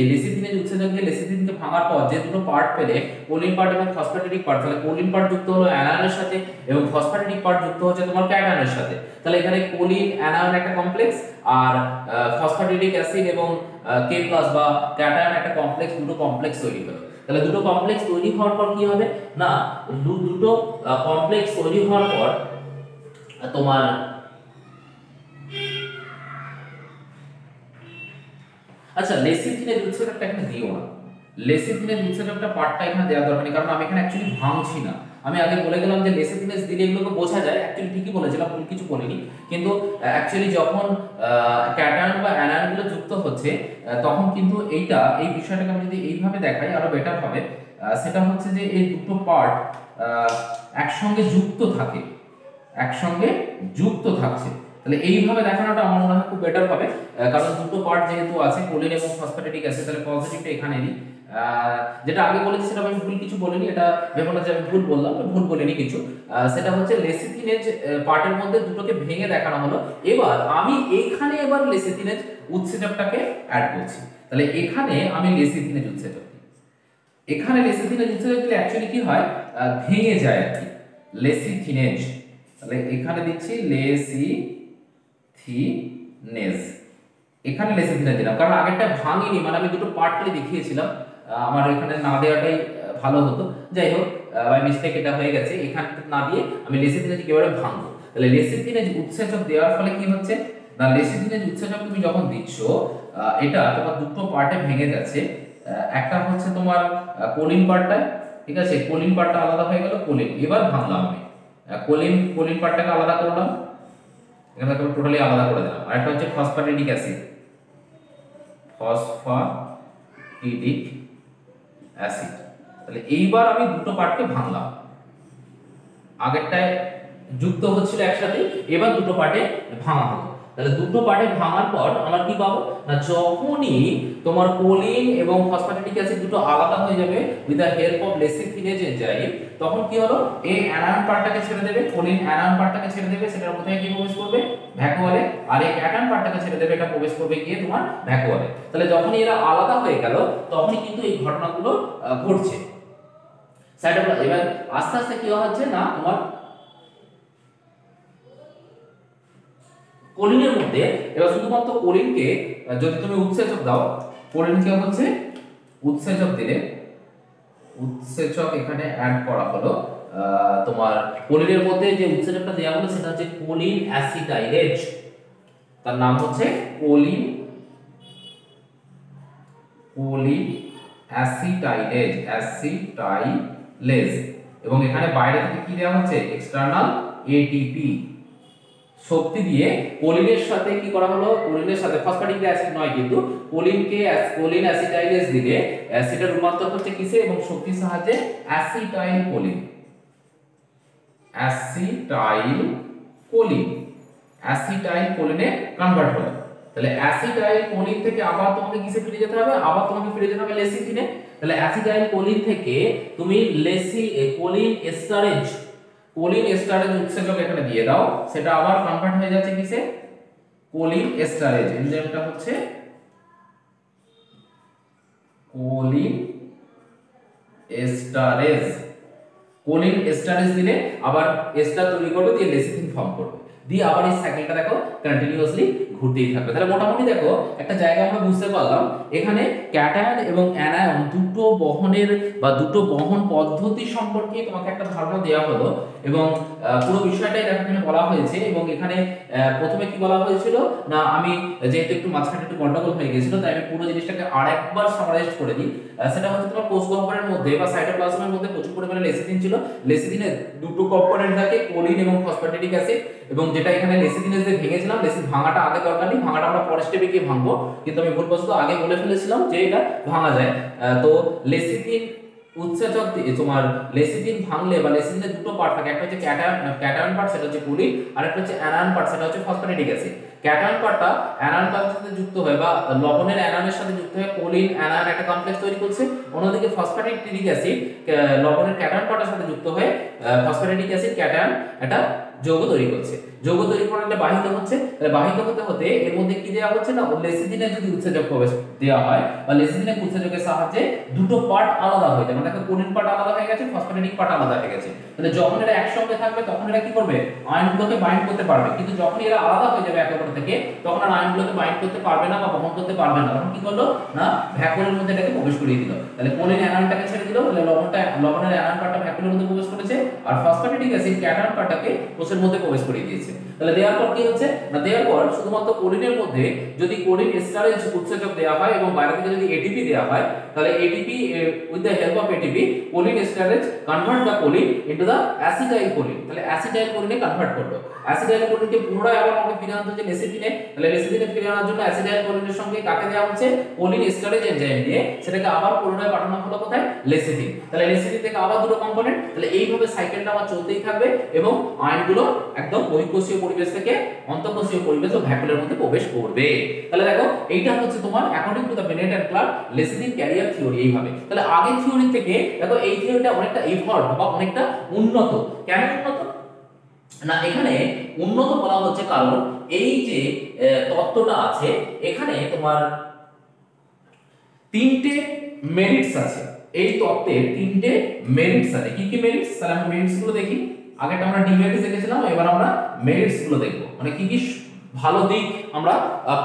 লেসিথিনকে ভাঙার পর যে দুটো পার্ট পেলে, কোলিন পার্ট এবং ফসফ্যাটিডিক পার্ট, তাহলে কোলিন পার্ট যুক্ত হলো অ্যানায়নের সাথে এবং ফসফ্যাটিডিক পার্ট যুক্ত হচ্ছে তোমার ক্যাটায়নের সাথে। তাহলে এখানে কোলিন অ্যানায়ন একটা কমপ্লেক্স আর ফসফ্যাটিডিক অ্যাসিড এবং K+ বা ক্যাটায়ন একটা কমপ্লেক্স, দুটো কমপ্লেক্স তৈরি হলো। তাহলে দুটো কমপ্লেক্স তৈরি হওয়ার পর কি হবে না, দুটো কমপ্লেক্স তৈরি হওয়ার পর তোমার আচ্ছা লেসিথিনের উৎসেচকটা এখানে দিও না, লেসিথিনের উৎসেচকটা পার্টটা এখানে দেওয়া দরকার নেই, কারণ আমি এখানে অ্যাকচুয়ালি ভাঙছি না। আমি আগে বলে গেলাম যে লেসিথিনেস দিলে এগুলোকে বোঝা যায়, অ্যাকচুয়ালি ঠিকই বলেছিলাম, ভুল কিছু বলিনি। কিন্তু অ্যাকচুয়ালি যখন ক্যাটায়ন বা অ্যানায়নগুলো যুক্ত হচ্ছে তখন কিন্তু এই বিষয়টাকে আমি যদি এইভাবে দেখাই আরো বেটার হবে। সেটা হচ্ছে যে এই দুটো পার্ট একসঙ্গে যুক্ত থাকছে। তাহলে এইভাবে দেখানোটা আমার মনে হয় খুব বেটার হবে, কারণ দুটো পার্ট যেহেতু আছে কোলিন এবং ফসফ্যাটিডিক অ্যাসিড, তাহলে পজিটিভটা এখানে নিই। যেটা আগে বলেছি সেটা আমি ভুল কিছু বলিনি, এটা ভেবো না যে আমি ভুল বললাম, ভুল বলিনি কিছু। সেটা হচ্ছে লেসিথিনেজ পার্টের মধ্যে দুটোকে ভেঙে দেখানো হলো। এবার আমি এইখানে লেসিথিনেজ উৎসেচকটাকে অ্যাড করছি। তাহলে এখানে আমি লেসিথিনেজ উৎসেচক দিই, এখানে লেসিথিনেজ উৎসেচক দিলে অ্যাকচুয়ালি কি হয়, ভেঙে যায় আর কি, লেসিথিনেজ। তাহলে এখানে দিচ্ছি লেসিথিনেজ, এখানে লেসিথিনেজ দিলাম, কারণ আগেরটা ভাঙিনি, মানে আমি দুটো পার্ট খালি দেখিয়েছিলাম, আমার এখানে না দেওয়াটাই ভালো হতো। যাই হোক, বাই মিস্টেক এটা হয়ে গেছে, এখানে না দিয়ে আমি লেসিথিনেজ কিভাবে ভাঙবো। তাহলে লেসিথিনেজ উৎসেচক দেওয়ার ফলে কি হচ্ছে না, লেসিথিনেজ উৎসেচক তুমি যখন দিচ্ছ এটা তোমার দুটো পার্টে ভেঙে যাচ্ছে। একটা হচ্ছে তোমার কোলিন পার্টটা, ঠিক আছে, কোলিন পার্টটা আলাদা হয়ে গেল, কোলিন এবার ভাঙলাম আমি, কোলিন পার্টটাকে আলাদা করলাম, এখানে টোটালি আলাদা করে দিলাম। আর একটা হচ্ছে ফসফ্যাটিডিক অ্যাসিড, তাহলে এইবার আমি দুটো পার্টকে ভাঙলাম, আগেরটায় যুক্ত হচ্ছিল একসাথে, এবার দুটো পার্টে ভাঙা হলো। তাহলে দুটো পার্টে ভাঙার পর আমরা কি পাবো না, যখনই তোমার কোলিন এবং ফসফ্যাটিডিক অ্যাসিড দুটো আলাদা হয়ে যাবে with the help of lecithinase enzyme, তখন কি হলো, এই অ্যানায়ন পার্টটাকে ছেড়ে দেবে, কোলিন অ্যানায়ন পার্টটাকে ছেড়ে দেবে, সেটার মধ্যে কি প্রবেশ করবে, ভ্যাকুয়ালে। আর এই ক্যাটায়ন পার্টটাকে ছেড়ে দেবে, এটা প্রবেশ করবে গিয়ে তোমার ভ্যাকুয়ালে। তাহলে যখনই এরা আলাদা হয়ে গেল তখনই কিন্তু এই ঘটনাগুলো ঘটছে। এবার আস্তে আস্তে কি হচ্ছে না, তোমার কোলিনের মধ্যে এবার শুধুমাত্র কোলিনকে যদি তুমি উৎসেচক দাও, কোলিনকে হচ্ছে উৎসেচক দিলে, উৎসেচক এখানে অ্যাড করা হলো, তোমার কোলিনের মধ্যে যে উৎসেচকটা দেওয়া হলো সেটা হচ্ছে কোলিন অ্যাসিটাইলেজ, তার নাম হচ্ছে কোলিন অ্যাসিটাইলেজ, এবং এখানে বাইরে থেকে কি দেওয়া হচ্ছে, এক্সটার্নাল এটিপি শক্তি দিয়ে কোলিনের সাথে কি করা হলো, কোলিনের সাথে ফসফ্যাটিক অ্যাসিড নয় কিন্তু কোলিন অ্যাসিটাইলেজ দিলে সেটা রূপান্তর হচ্ছে কিসে, এবং শক্তির সাহায্যে অ্যাসিটাইল কোলিনে কনভার্ট হলো। তাহলে অ্যাসিটাইল কোলিন থেকে আবার তোমাকে কিসে ফিরে যেতে হবে, আবার তোমাকে ফিরে যেতে হবে লেসিথিনে। তাহলে অ্যাসিটাইল কোলিন থেকে তুমি কোলিন এস্টারেজ উৎসেচক এখানে দিয়ে দাও, সেটা আবার কনভার্ট হয়ে যাচ্ছে কিসে, কোলিন এস্টারেজ। এনজাইমটা হচ্ছে কোলিন এস্টারেজ দিলে আবার এস্টার তৈরি করবে, দিয়ে লেসিথিন ফর্ম করবে, দিয়ে আবার এই সাইকেলটা দেখো কন্টিনিউয়াসলি ঘুরতেই থাকবে। তাহলে মোটামুটি দেখো একটা জায়গা আমরা বুঝতে পারলাম এখানে ক্যাটায়ন এবং অ্যানায়ন দুটো বহনের বা দুটো বহন পদ্ধতি সম্পর্কে তোমাকে একটা ধারণা দেওয়া হলো এবং পুরো বিষয়টাই দেখো এখানে বলা হয়েছে। এবং এখানে প্রথমে কি বলা হয়েছিল না, আমি যেহেতু একটু মাঝখানে একটু গন্ডগোল হয়ে গেছিল তাই আমি পুরো জিনিসটাকে আরেকবার সামারাইজ করে দিই। সেটা হচ্ছে তোমার কোষ গহ্বরের মধ্যে বা সাইটোপ্লাজমের মধ্যে প্রচুর পরিমাণে লেসিথিন ছিল। লেসিথিনের দুটো কম্পোনেন্ট থাকে, কোলিন এবং ফসফ্যাটিডিক অ্যাসিড। এবং যেটা এখানে লেসিথিনের যে ভেঙেছিলাম, লেসিথিন ভাঙাটা আগে দরকার নেই, ভাঙাটা আমরা পরের স্টেপে গিয়ে ভাঙবো, কিন্তু আমি ভুলবশত আগে বলে ফেলেছিলাম যে এটা ভাঙা যায়। তো লেসিথিন উৎসেচক তোমার লেসিথিন ভাঙলে বা লেসিথিনের দুটো পার্ট থাকে, একটা হচ্ছে ক্যাটায়ন পার্ট সেটা হচ্ছে কোলিন, আর একটা হচ্ছে অ্যানায়ন পার্ট সেটা হচ্ছে ফসফ্যাটিডিক অ্যাসিড। ক্যাটায়ন পার্টটা অ্যানায়ন পার্টের সাথে যুক্ত হয়ে বা লবণের অ্যানায়নের সাথে যুক্ত হয়ে কোলিন অ্যানায়ন একটা কমপ্লেক্স তৈরি করছে। অন্যদিকে ফসফ্যাটিডিক অ্যাসিড লবণের ক্যাটায়ন পার্টের সাথে যুক্ত হয়ে ফসফ্যাটিডিক অ্যাসিড ক্যাটায়ন একটা যৌগ তৈরি করছে। যৌগ তৈরি করে এটা বাহিত হচ্ছে। তাহলে বাহিত হতে হতে এর মধ্যে কি দেওয়া হচ্ছে না, লেসিথিনের যদি উৎসেচক প্রবেশ দেওয়া হয় বা লেসিথিনের উৎসেচকের সাহায্যে দুটো পার্ট আলাদা হয়ে যায়, মানে দেখো কোলিন পার্ট আলাদা হয়ে গেছে, ফসফ্যাটিডিক পার্ট আলাদা হয়ে গেছে। তাহলে যখন এরা একসঙ্গে থাকবে তখন এরা কি করবে, আয়নগুলোকে বাইন্ড করতে পারবে। কিন্তু যখন এরা আলাদা হয়ে যাবে একে অপর থেকে তখন আর আয়নগুলোকে বাইন্ড করতে পারবে না বা বহন করতে পারবে না। তখন কি করলো না, ভ্যাকুয়ালের মধ্যে এটাকে প্রবেশ করিয়ে দিল। তাহলে কোলিন অ্যানায়নটাকে ছেড়ে দিল, তাহলে লবণের অ্যানায়ন পার্টটা ভ্যাকুয়ালের মধ্যে প্রবেশ করেছে, আর ফসফ্যাটিডিক অ্যাসিড ক্যাটায়ন পার্টটাকে কোষের মধ্যে প্রবেশ করিয়ে দিয়েছে। তাহলে দেওয়ার পর কি হচ্ছে না, দেওয়ার পর শুধুমাত্র কোলিনের মধ্যে যদি কোলিন এস্টারেজ উৎসেচক দেওয়া হয় এবং বাইরে থেকে যদি এটিপি দেওয়া হয়, তাহলে ATP with the help of ATP choline esterase convert the choline into the acetyl choline. তাহলে অ্যাসিটাইল কোলিনে কনভার্ট করলো। অ্যাসিটাইল কোলিনকে পুনরায় আবার আমাকে ফিরে আনতে হচ্ছে লেসিথিনে। তাহলে লেসিথিনে ফিরে আনার জন্য অ্যাসিটাইল কোলিনের সঙ্গে কাকে দেওয়া হচ্ছে, কোলিন এস্টারেজ এনজাইম দিয়ে সেটাকে আবার পুনরায় পাঠানো হলো কোথায়, লেসিথিন। তাহলে লেসিথিন থেকে আবার দুটো কম্পোনেন্ট। তাহলে এইভাবে সাইকেলটা আমার চলতেই থাকবে এবং আয়নগুলো একদম বহিঃকোষীয় পরিবেশ থেকে অন্তঃকোষীয় পরিবেশ ও ভ্যাকুয়ালের মধ্যে প্রবেশ করবে। তাহলে দেখো এইটা হচ্ছে তোমার according to the Bennett and Clark lecithin carrier theory. এইভাবে তাহলে আগের থিওরি থেকে দেখো এই থিওরিটা অনেকটা ইভলভ বা অনেকটা উন্নত। কেন উন্নত না, এখানে উন্নত বলা হচ্ছে কারণ এই যে তত্ত্বটা আছে এখানে তোমার তিনটে মেরিটস আছে। এই তত্ত্বের তিনটে মেরিটস আছে। কি কি মেরিটস, তাহলে আমরা মেরিটস গুলো দেখি। আগেটা আমরা ডিমেরিটস দেখেছিলাম, এবার আমরা মেরিটস গুলো দেখব, মানে কি কি ভালো দিক আমরা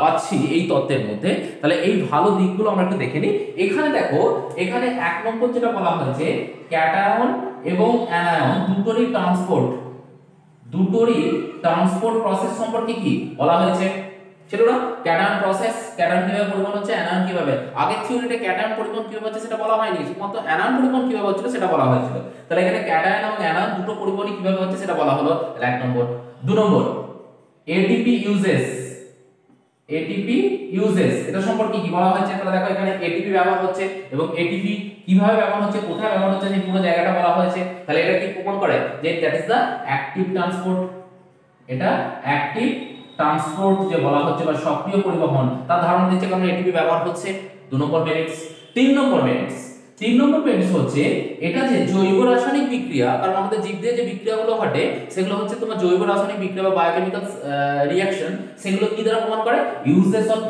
পাচ্ছি এই তত্ত্বের মধ্যে। তাহলে এই ভালো দিকগুলো আমরা একটু দেখে নিই। এখানে দেখো, এখানে এক নম্বর যেটা বলা হয়েছে, ক্যাটায়ন এবং অ্যানায়ন দুটোরই ট্রান্সপোর্ট প্রসেস সম্পর্কে কি বলা হয়েছে ছিল না, ক্যাটায়ন প্রসেস, ক্যাটায়ন কিভাবে পরিবহন হচ্ছে, অ্যানায়ন কিভাবে। আগের থিওরিতে ক্যাটায়ন পরিবহন কিভাবে হচ্ছে সেটা বলা হয়নি, শুধুমাত্র অ্যানায়ন পরিবহন কিভাবে হচ্ছে সেটা বলা হয়েছিল। তাহলে এখানে ক্যাটায়ন এবং অ্যানায়ন দুটো পরিবহনই কিভাবে হচ্ছে সেটা বলা হলো, এক নম্বর। দু নম্বর, এটিপি ইউজেস এটা সম্পর্কে কি বলা হয়েছে। তাহলে দেখো এখানে এটিপি ব্যবহার হচ্ছে এবং এটিপি কিভাবে ব্যবহার হচ্ছে, কোথায় ব্যবহার হচ্ছে, সেই পুরো জায়গাটা বলা হয়েছে। তাহলে এটা কি প্রমাণ করে যে that is the active transport. এটা অ্যাক্টিভ ট্রান্সপোর্ট যে বলা হচ্ছে বা সক্রিয় পরিবহন তার ধারণা দিচ্ছে কারণ এটিপি ব্যবহার হচ্ছে। 2 নম্বর মেরিটস। 3 নম্বর মেরিটস হচ্ছে এটা যে জৈব রাসায়নিক বিক্রিয়া, কারণ আমাদের জীবদেহে যে বিক্রিয়াগুলো ঘটে সেগুলো হচ্ছে তোমার জৈব রাসায়নিক বিক্রিয়া বা বায়োকেমিক্যাল রিঅ্যাকশন, সেগুলো কি দ্বারা প্রমাণ করে, ইউজেস অফ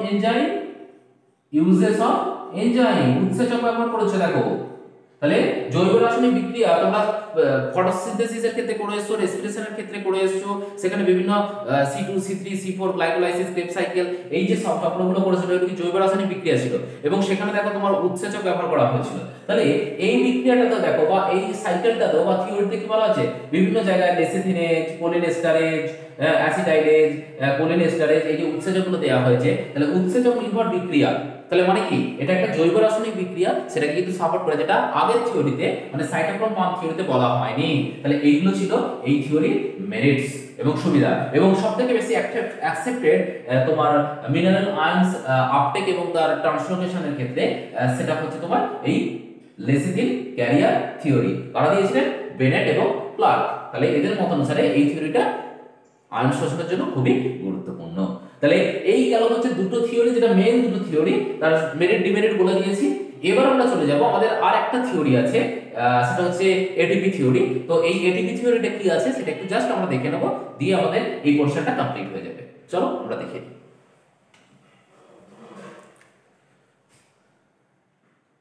এনজাইম উৎসেচক ব্যবহার করেছে। দেখো তাহলে জৈব রাসায়নিক বিক্রিয়া তোমরা ফটোসিনথেসিসের ক্ষেত্রে করে এসছো, রেসপিরেশনের ক্ষেত্রে করে এসছো, সেখানে বিভিন্ন C2 C3 C4 glycolysis crab cycle এই যে সব চক্রগুলো করেছিল এগুলো কি জৈব রাসায়নিক বিক্রিয়া ছিল এবং সেখানে দেখো তোমার উৎসেচক ব্যবহার করা হয়েছিল। তাহলে এই বিক্রিয়াটাতে দেখো বা এই সাইকেলটাতে বা থিওরিতে কি বলা আছে, বিভিন্ন জায়গায় লেসিথিনেজ, choline esterase, acetylase, choline esterase এই যে উৎসেচকগুলো দেওয়া হয়েছে। তাহলে উৎসেচক নির্ভর বিক্রিয়া, তাহলে মানে কি এটা একটা জৈব রাসায়নিক বিক্রিয়া, সেটাকে কিন্তু সাপোর্ট করে, যেটা আগের থিওরিতে মানে সাইটোক্রোম পাম্প থিওরিতে বলা হয়নি। তাহলে এইগুলো ছিল এই থিওরির মেরিটস এবং সুবিধা। এবং সবথেকে বেশি অ্যাকসেপ্টেড তোমার মিনারেল আয়নস আপটেক এবং তার ট্রান্সলোকেশনের ক্ষেত্রে সেটা হচ্ছে তোমার এই লেসিথিন ক্যারিয়ার থিওরি। কারা দিয়েছিলেন, বেনেট এবং ক্লার্ক। তাহলে এদের মত অনুসারে এই থিওরিটা আয়ন শোষণের জন্য খুবই গুরুত্বপূর্ণ। তাহলে এই গেল হচ্ছে দুটো থিওরি, যেটা মেইন দুটো থিওরি, তার মেরিট ডিমেরিট বলে দিয়েছি। এবার আমরা চলে যাব আমাদের আর একটা থিওরি আছে, সেটা হচ্ছে এটিপি থিওরি। তো এই এটিপি থিওরিটা কি আছে সেটা একটু জাস্ট আমরা দেখে নেব, দিয়ে আমাদের এই পোরশনটা কমপ্লিট হয়ে যাবে। চলো আমরা দেখে নিই।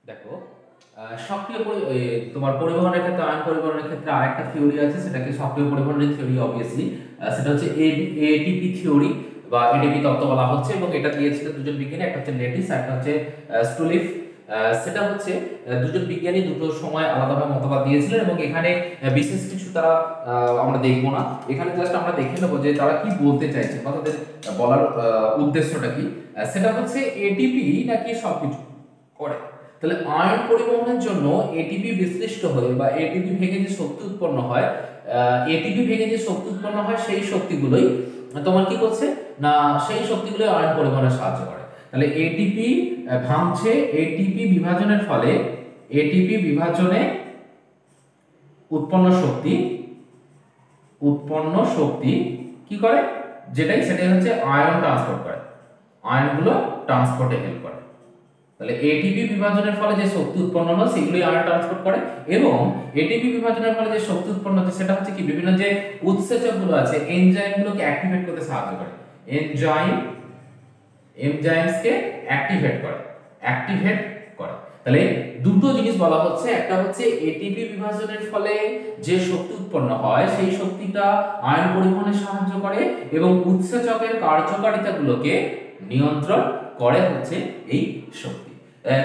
দেখো সক্রিয় তোমার পরিবহনের ক্ষেত্রে, আয়ন পরিবহনের ক্ষেত্রে আরেকটা থিওরি আছে, সেটাকে সক্রিয় পরিবহনের থিওরি অবভিয়াসলি, সেটা হচ্ছে এটিপি থিওরি বা এটিপি তত্ত্ব বলা হচ্ছে, এবং এটা দিয়েছিল দুজন বিজ্ঞানী, একটা হচ্ছে লেটিস আর একটা হচ্ছে স্টুলিফ। সেটা হচ্ছে দুজন বিজ্ঞানী দুটো সময় আলাদাভাবে মতবাদ দিয়েছিলেন, এবং এখানে বিশেষ কিছু তারা আমরা দেখবো না, এখানে জাস্ট আমরা দেখে নেবো যে তারা কি বলতে চাইছে বা তাদের বলার উদ্দেশ্যটা কি। সেটা হচ্ছে এটিপি নাকি সবকিছু করে। তাহলে আয়ন পরিবহনের জন্য এটিপি বিশ্লিষ্ট হয়ে বা এটিপি ভেঙে যে শক্তি উৎপন্ন হয়, এটিপি ভেঙে যে শক্তি উৎপন্ন হয় সেই শক্তিগুলোই তোমার কি করছে না, সেই শক্তিগুলো আয়ন পরিবহনে সাহায্য করে। তাহলে এটিপি ভাঙছে, এটিপি বিভাজনের ফলে এটিপি বিভাজনে উৎপন্ন শক্তি কি করে, সেটাই হচ্ছে আয়ন ট্রান্সপোর্ট করে, আয়নগুলো ট্রান্সপোর্টে হেল্প করে। তাহলে এটিপি বিভাজনের ফলে যে শক্তি উৎপন্ন হয় সেগুলোই আয়ন ট্রান্সপোর্ট করে, এবং এটিপি বিভাজনের ফলে যে শক্তি উৎপন্ন হচ্ছে সেটা হচ্ছে কি বিভিন্ন যে উৎসেচকগুলো আছে, এনজাইমগুলোকে অ্যাক্টিভেট করতে সাহায্য করে, এনজাইমসকে অ্যাক্টিভেট করে। তাহলে দুটো জিনিস বলা হচ্ছে, একটা হচ্ছে এটিপি বিভাজনের ফলে যে শক্তি উৎপন্ন হয় সেই শক্তিটা আয়ন পরিবহনে সাহায্য করে, এবং উৎসেচকের কার্যকারিতাগুলোকে নিয়ন্ত্রণ করে হচ্ছে এই শক্তি।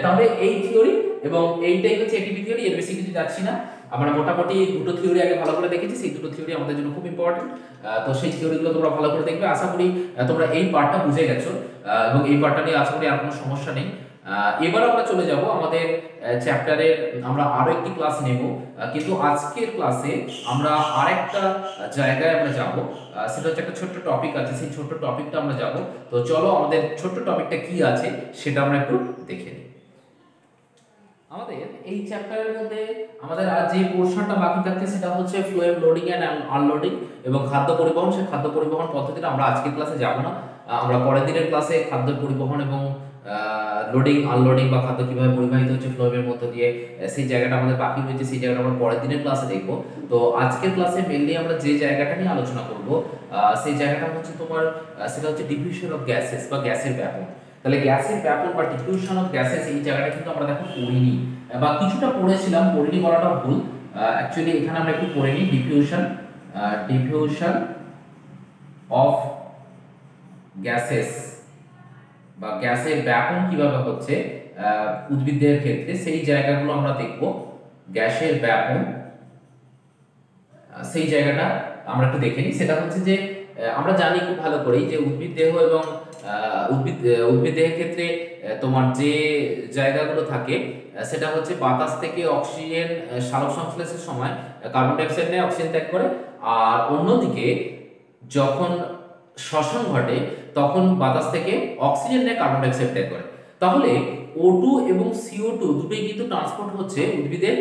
তাহলে এই থিওরি এবং এইটাই হচ্ছে এটিপি থিওরি, এর বেশি কিছু যাচ্ছি না। আমরা মোটামুটি দুটো থিওরি আগে ভালো করে দেখেছি, সেই দুটো থিওরি আমাদের জন্য খুব ইম্পর্টেন্ট। তো সেই থিওরিগুলো তোমরা ভালো করে দেখবে, আশা করি তোমরা এই পার্টটা বুঝে গেছো, এবং এই পার্টটা নিয়ে আশা করি আর কোনো সমস্যা নেই। এবার আমরা চলে যাব আমাদের চ্যাপ্টারের, আমরা আরো একটি ক্লাস নেব, কিন্তু আজকের ক্লাসে আমরা আরেকটা জায়গায় আমরা যাব, সেটা হচ্ছে একটা ছোট্ট টপিক আছে, সেই ছোট্ট টপিকটা আমরা যাব। তো চলো আমাদের ছোট্ট টপিকটা কি আছে সেটা আমরা একটু দেখে নিই। আমাদের এই চ্যাপ্টারের মধ্যে আমাদের আর যে পোর্শনটা বাকি থাকছে সেটা হচ্ছে ফ্লুয়েড লোডিং এন্ড আনলোডিং এবং খাদ্য পরিবহন। সেই খাদ্য পরিবহন পদ্ধতিটা আমরা আজকের ক্লাসে যাব না, আমরা পরের দিনের ক্লাসে খাদ্য পরিবহন এবং লোডিং আনলোডিং বা খাদ্য কিভাবে পরিবাহিত হচ্ছে ফ্লোয়ের মধ্যে দিয়ে, সেই জায়গাটা আমাদের বাকি রয়েছে, সেই জায়গাটা আমরা পরের দিনের ক্লাসে দেখব। তো আজকের ক্লাসে মেইনলি আমরা যে জায়গাটা নিয়ে আলোচনা করব সেই জায়গাটা হচ্ছে তোমার, সেটা হচ্ছে ডিফিউশন অফ গ্যাসেস বা গ্যাসের ব্যাপন। তাহলে গ্যাসের ব্যাপন বা ডিফিউশন অফ গ্যাসেস এই জায়গাটা কিন্তু আমরা দেখো পড়িনি, বা কিছুটা পড়েছিলাম, পড়িনি বলাটা ভুল, অ্যাকচুয়ালি এখানে আমরা একটু পড়ে নিই। ডিফিউশন অফ গ্যাসেস বা গ্যাসের ব্যাপন কিভাবে হচ্ছে উদ্ভিদের ক্ষেত্রে, সেই জায়গাগুলো আমরা দেখব। গ্যাসের ব্যাপন সেই জায়গাটা আমরা একটু দেখে নিই। সেটা হচ্ছে যে আমরা জানি খুব ভালো করেই যে উদ্ভিদ দেহ এবং উদ্ভিদ দেহের ক্ষেত্রে তোমার যে জায়গাগুলো থাকে সেটা হচ্ছে বাতাস থেকে অক্সিজেন সালোক সংশ্লেষের সময় কার্বন ডাই অক্সাইড নেয়, অক্সিজেন ত্যাগ করে, আর অন্যদিকে যখন শ্বসন ঘটে তখন বাতাস থেকে অক্সিজেন নেয়, কার্বন ডাই অক্সাইড ত্যাগ করে। তাহলে O2 এবং CO2 দুটোই কিন্তু ট্রান্সপোর্ট হচ্ছে উদ্ভিদের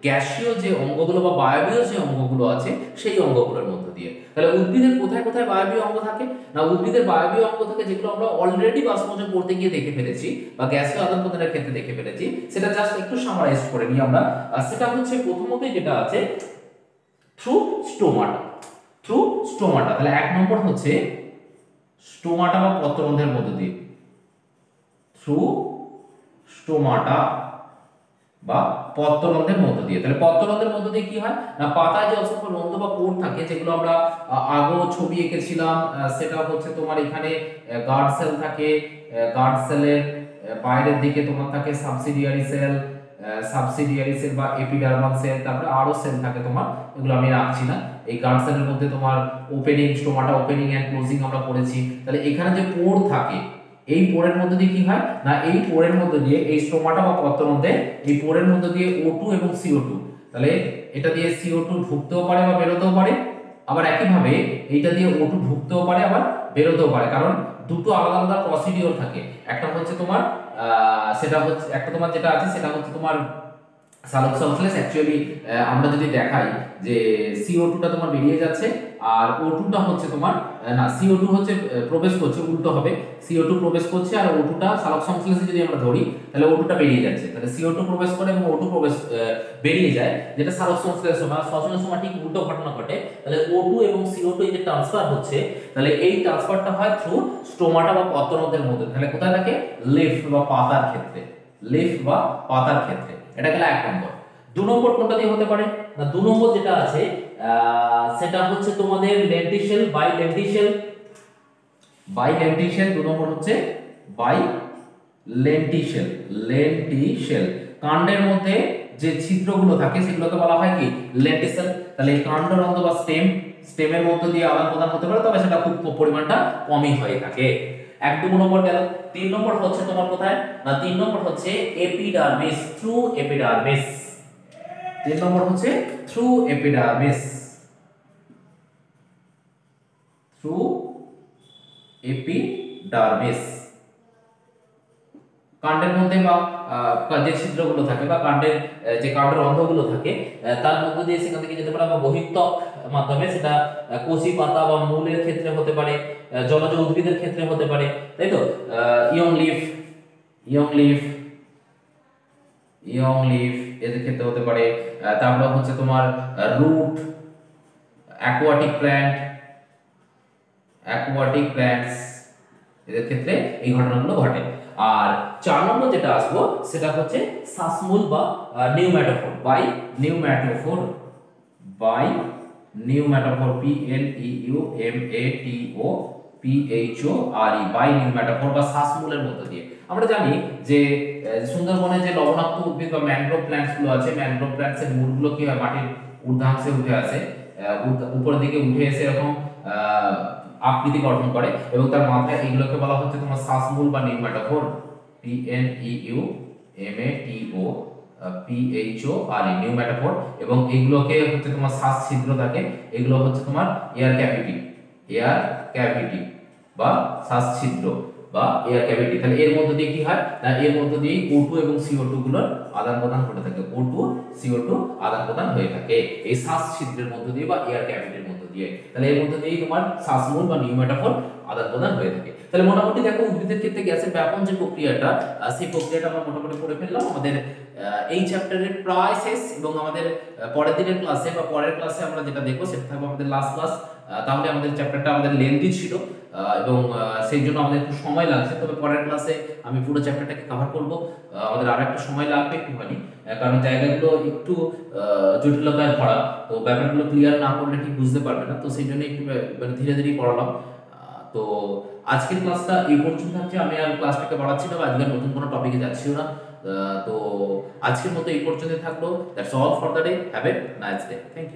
গ্যাসীয় যে অঙ্গগুলো বা বায়বীয় যে অঙ্গগুলো আছে সেই অঙ্গগুলোর মধ্য দিয়ে। তাহলে উদ্ভিদের কোথায় কোথায় বায়বীয় অঙ্গ থাকে না, উদ্ভিদের বায়বীয় অঙ্গ থাকে যেগুলো আমরা অলরেডি বাষ্পমোচন পড়তে গিয়ে দেখে ফেলেছি বা গ্যাসীয় আদান প্রদানের ক্ষেত্রে দেখে ফেলেছি, সেটা জাস্ট একটু সামারাইজ করে নিই আমরা। সেটা হচ্ছে প্রথমতই যেটা আছে থ্রু স্টোমাটা। তাহলে এক নম্বর হচ্ছে স্টোমাটা বা পত্ররন্ধ্রের মধ্য দিয়ে, থ্রু স্টোমাটা বা পত্ররন্ধ্রের মধ্য দিয়ে। তাহলে পত্ররন্ধ্রের মধ্য দিয়ে কি হয় না, পাতায় যে অসংখ্য রন্ধ্র বা পোর থাকে যেগুলো আমরা আগেও ছবি এঁকেছিলাম, সেটা হচ্ছে তোমার এখানে গার্ড সেল থাকে, গার্ড সেলের বাইরের দিকে তোমার থাকে সাবসিডিয়ারি সেল বা এপিডার্মাল সেল, তারপরে আরো সেল থাকে তোমার, এগুলো আমি রাখছি না। এই গার্ড সেলের মধ্যে তোমার opening, stomata opening and closing আমরা পড়েছি। তাহলে এখানে যে পোর থাকে এই পোরের মধ্যে দিয়ে কি হয় না, এই পোরের মধ্যে দিয়ে এই স্টোমাটা বা পত্ররন্ধ্রে এই পোরের মধ্যে দিয়ে O2 এবং CO2, তাহলে এটা দিয়ে CO2 ঢুকতেও পারে বা বেরোতেও পারে, আবার একইভাবে এইটা দিয়ে O2 ঢুকতেও পারে আবার বেরোতেও পারে, কারণ দুটো আলাদা আলাদা প্রসিডিওর থাকে। একটা হচ্ছে তোমার সেটা হচ্ছে একটা তোমার যেটা আছে সেটা হচ্ছে তোমার সালোক সংশ্লেষ। অ্যাকচুয়ালি আমরা যদি দেখাই যে CO2 টা তোমার বেরিয়ে যাচ্ছে আর O2 টা হচ্ছে তোমার না, CO2 হচ্ছে প্রবেশ করছে, উল্টো হবে, CO2 প্রবেশ করছে আর O2 টা সালোক সংশ্লেষে যদি আমরা ধরি তাহলে O2 টা বেরিয়ে যাচ্ছে। তাহলে CO2 প্রবেশ করে এবং O2 বেরিয়ে যায়, যেটা সালোক সংশ্লেষের সময়, শ্বসনের সময় ঠিক উল্টো ঘটনা ঘটে। তাহলে O2 এবং CO2 এই যে ট্রান্সফার হচ্ছে, তাহলে এই ট্রান্সফারটা হয় থ্রু স্টোমাটা বা পত্ররন্ধ্রের মধ্যে। তাহলে কোথায় থাকে, লিফ বা পাতার ক্ষেত্রে, লিফ বা পাতার ক্ষেত্রে। এটা গেল 1 নম্বর। 2 নম্বর কোনটা দিয়ে হতে পারে না, 2 নম্বর যেটা আছে সেটা হচ্ছে তোমাদের লেন্টিশেল, বাই লেন্টিশেল। 2 নম্বর হচ্ছে বাই লেন্টিশেল। কাণ্ডের মধ্যে যে ছিদ্রগুলো থাকে সেগুলোকে বলা হয় কি লেন্টিশেল। তাহলে এই কাণ্ডরন্ধ্র বা স্টেমের মধ্য দিয়ে আদান প্রদান হতে পারে, তবে সেটা খুব পরিমাণটা কমই হয়ে থাকে। 1-2 নম্বর গেল। 3 নম্বর হচ্ছে তোমার কোথায় না, 3 নম্বর হচ্ছে এপিডার্মিস, থ্রু এপিডার্মিস। 3 নম্বর হচ্ছে থ্রু এপিডার্মিস, থ্রু এপিডার্মিস। কাণ্ডের মধ্যে বা যে ছিদ্রগুলো থাকে বা কাণ্ডের যে কাণ্ডরন্ধ্রগুলো থাকে তার মধ্য দিয়ে সেখান থেকে যেতে পারে, বা বহিঃত্বক মাধ্যমে, সেটা কচি পাতা বা মূলের ক্ষেত্রে হতে পারে, জলজ উদ্ভিদের ক্ষেত্রে হতে পারে, তাই তো। ইয়ং লিফ এদের ক্ষেত্রে হতে পারে। তারপর হচ্ছে তোমার রুট, অ্যাকোয়াটিক প্ল্যান্টস এদের ক্ষেত্রে এই ঘটনাগুলো ঘটে। আর 4 নম্বর যেটা আসবো সেটা হচ্ছে শ্বাসমূল বা pneumatophore, by pneumatophore, PLEUMATOPHORE, by pneumatophore বা শ্বাসমূলের মধ্য দিয়ে। আমরা জানি যে সুন্দরবনে যে লবণাক্ত উদ্ভিদ বা ম্যানগ্রোভ প্ল্যান্টস গুলো আছে, ম্যানগ্রোভ প্ল্যান্টস এর মূলগুলো কি হয়, মাটির ঊর্ধ্বাংশে উঠে আসে, উপরের দিকে উঠে এসে এরকম আকৃতি গঠন করে, এবং তার মাথায় এগুলোকে বলা হচ্ছে তোমার শ্বাসমূল বা নিউম্যাটোফোর, PNEUMATOPHORE, নিউম্যাটোফোর। এবং এগুলোকে হচ্ছে তোমার শ্বাস ছিদ্র থাকে, এগুলো হচ্ছে তোমার এয়ার ক্যাভিটি বা শ্বাস ছিদ্র বা এয়ার ক্যাভিটি। তাহলে এর মধ্যে দিয়ে কি হয় না, এর মধ্যে দিয়ে O2 এবং CO2 গুলোর আদান প্রদান ঘটে থাকে, O2 CO2 আদান প্রদান হয়ে থাকে এই শ্বাস ছিদ্রের মধ্যে দিয়ে বা এয়ার ক্যাভিটির মধ্যে দিয়ে। তাহলে এর মধ্যে দিয়েই তোমার শ্বাসমূল বা নিউম্যাটোফোর আদান প্রদান হয়ে থাকে। তাহলে মোটামুটি দেখো উদ্ভিদের ক্ষেত্রে গ্যাসের ব্যাপন যে প্রক্রিয়াটা, সেই প্রক্রিয়াটা আমরা মোটামুটি পড়ে ফেললাম। আমাদের এই চ্যাপ্টারের প্রায় শেষ, এবং আমাদের পরের দিনের ক্লাসে বা পরের ক্লাসে আমরা যেটা দেখবো সেটা থাকবে আমাদের লাস্ট ক্লাস। তাহলে আমাদের চ্যাপ্টারটা আমাদের লেন্থি ছিল, এবং সেই জন্য আমাদের একটু সময় লাগছে। তবে পরের ক্লাসে আমি পুরো চ্যাপ্টারটাকে কভার করব। আমাদের আর একটু সময় লাগবে একটুখানি, কারণ জায়গাগুলো একটু জটিলতায় ভরা, তো ব্যাপারগুলো ক্লিয়ার না করলে ঠিক বুঝতে পারবে না, তো সেই জন্য একটু মানে ধীরে ধীরে পড়ালাম। তো আজকের ক্লাসটা এই পর্যন্ত থাকছে, আমি আর ক্লাসটাকে বাড়াচ্ছি না, আজকের নতুন কোনো টপিকে যাচ্ছিও না। তো আজকের মতো এই পর্যন্ত থাকলো। That's all for the day. Have a nice day. Thank you.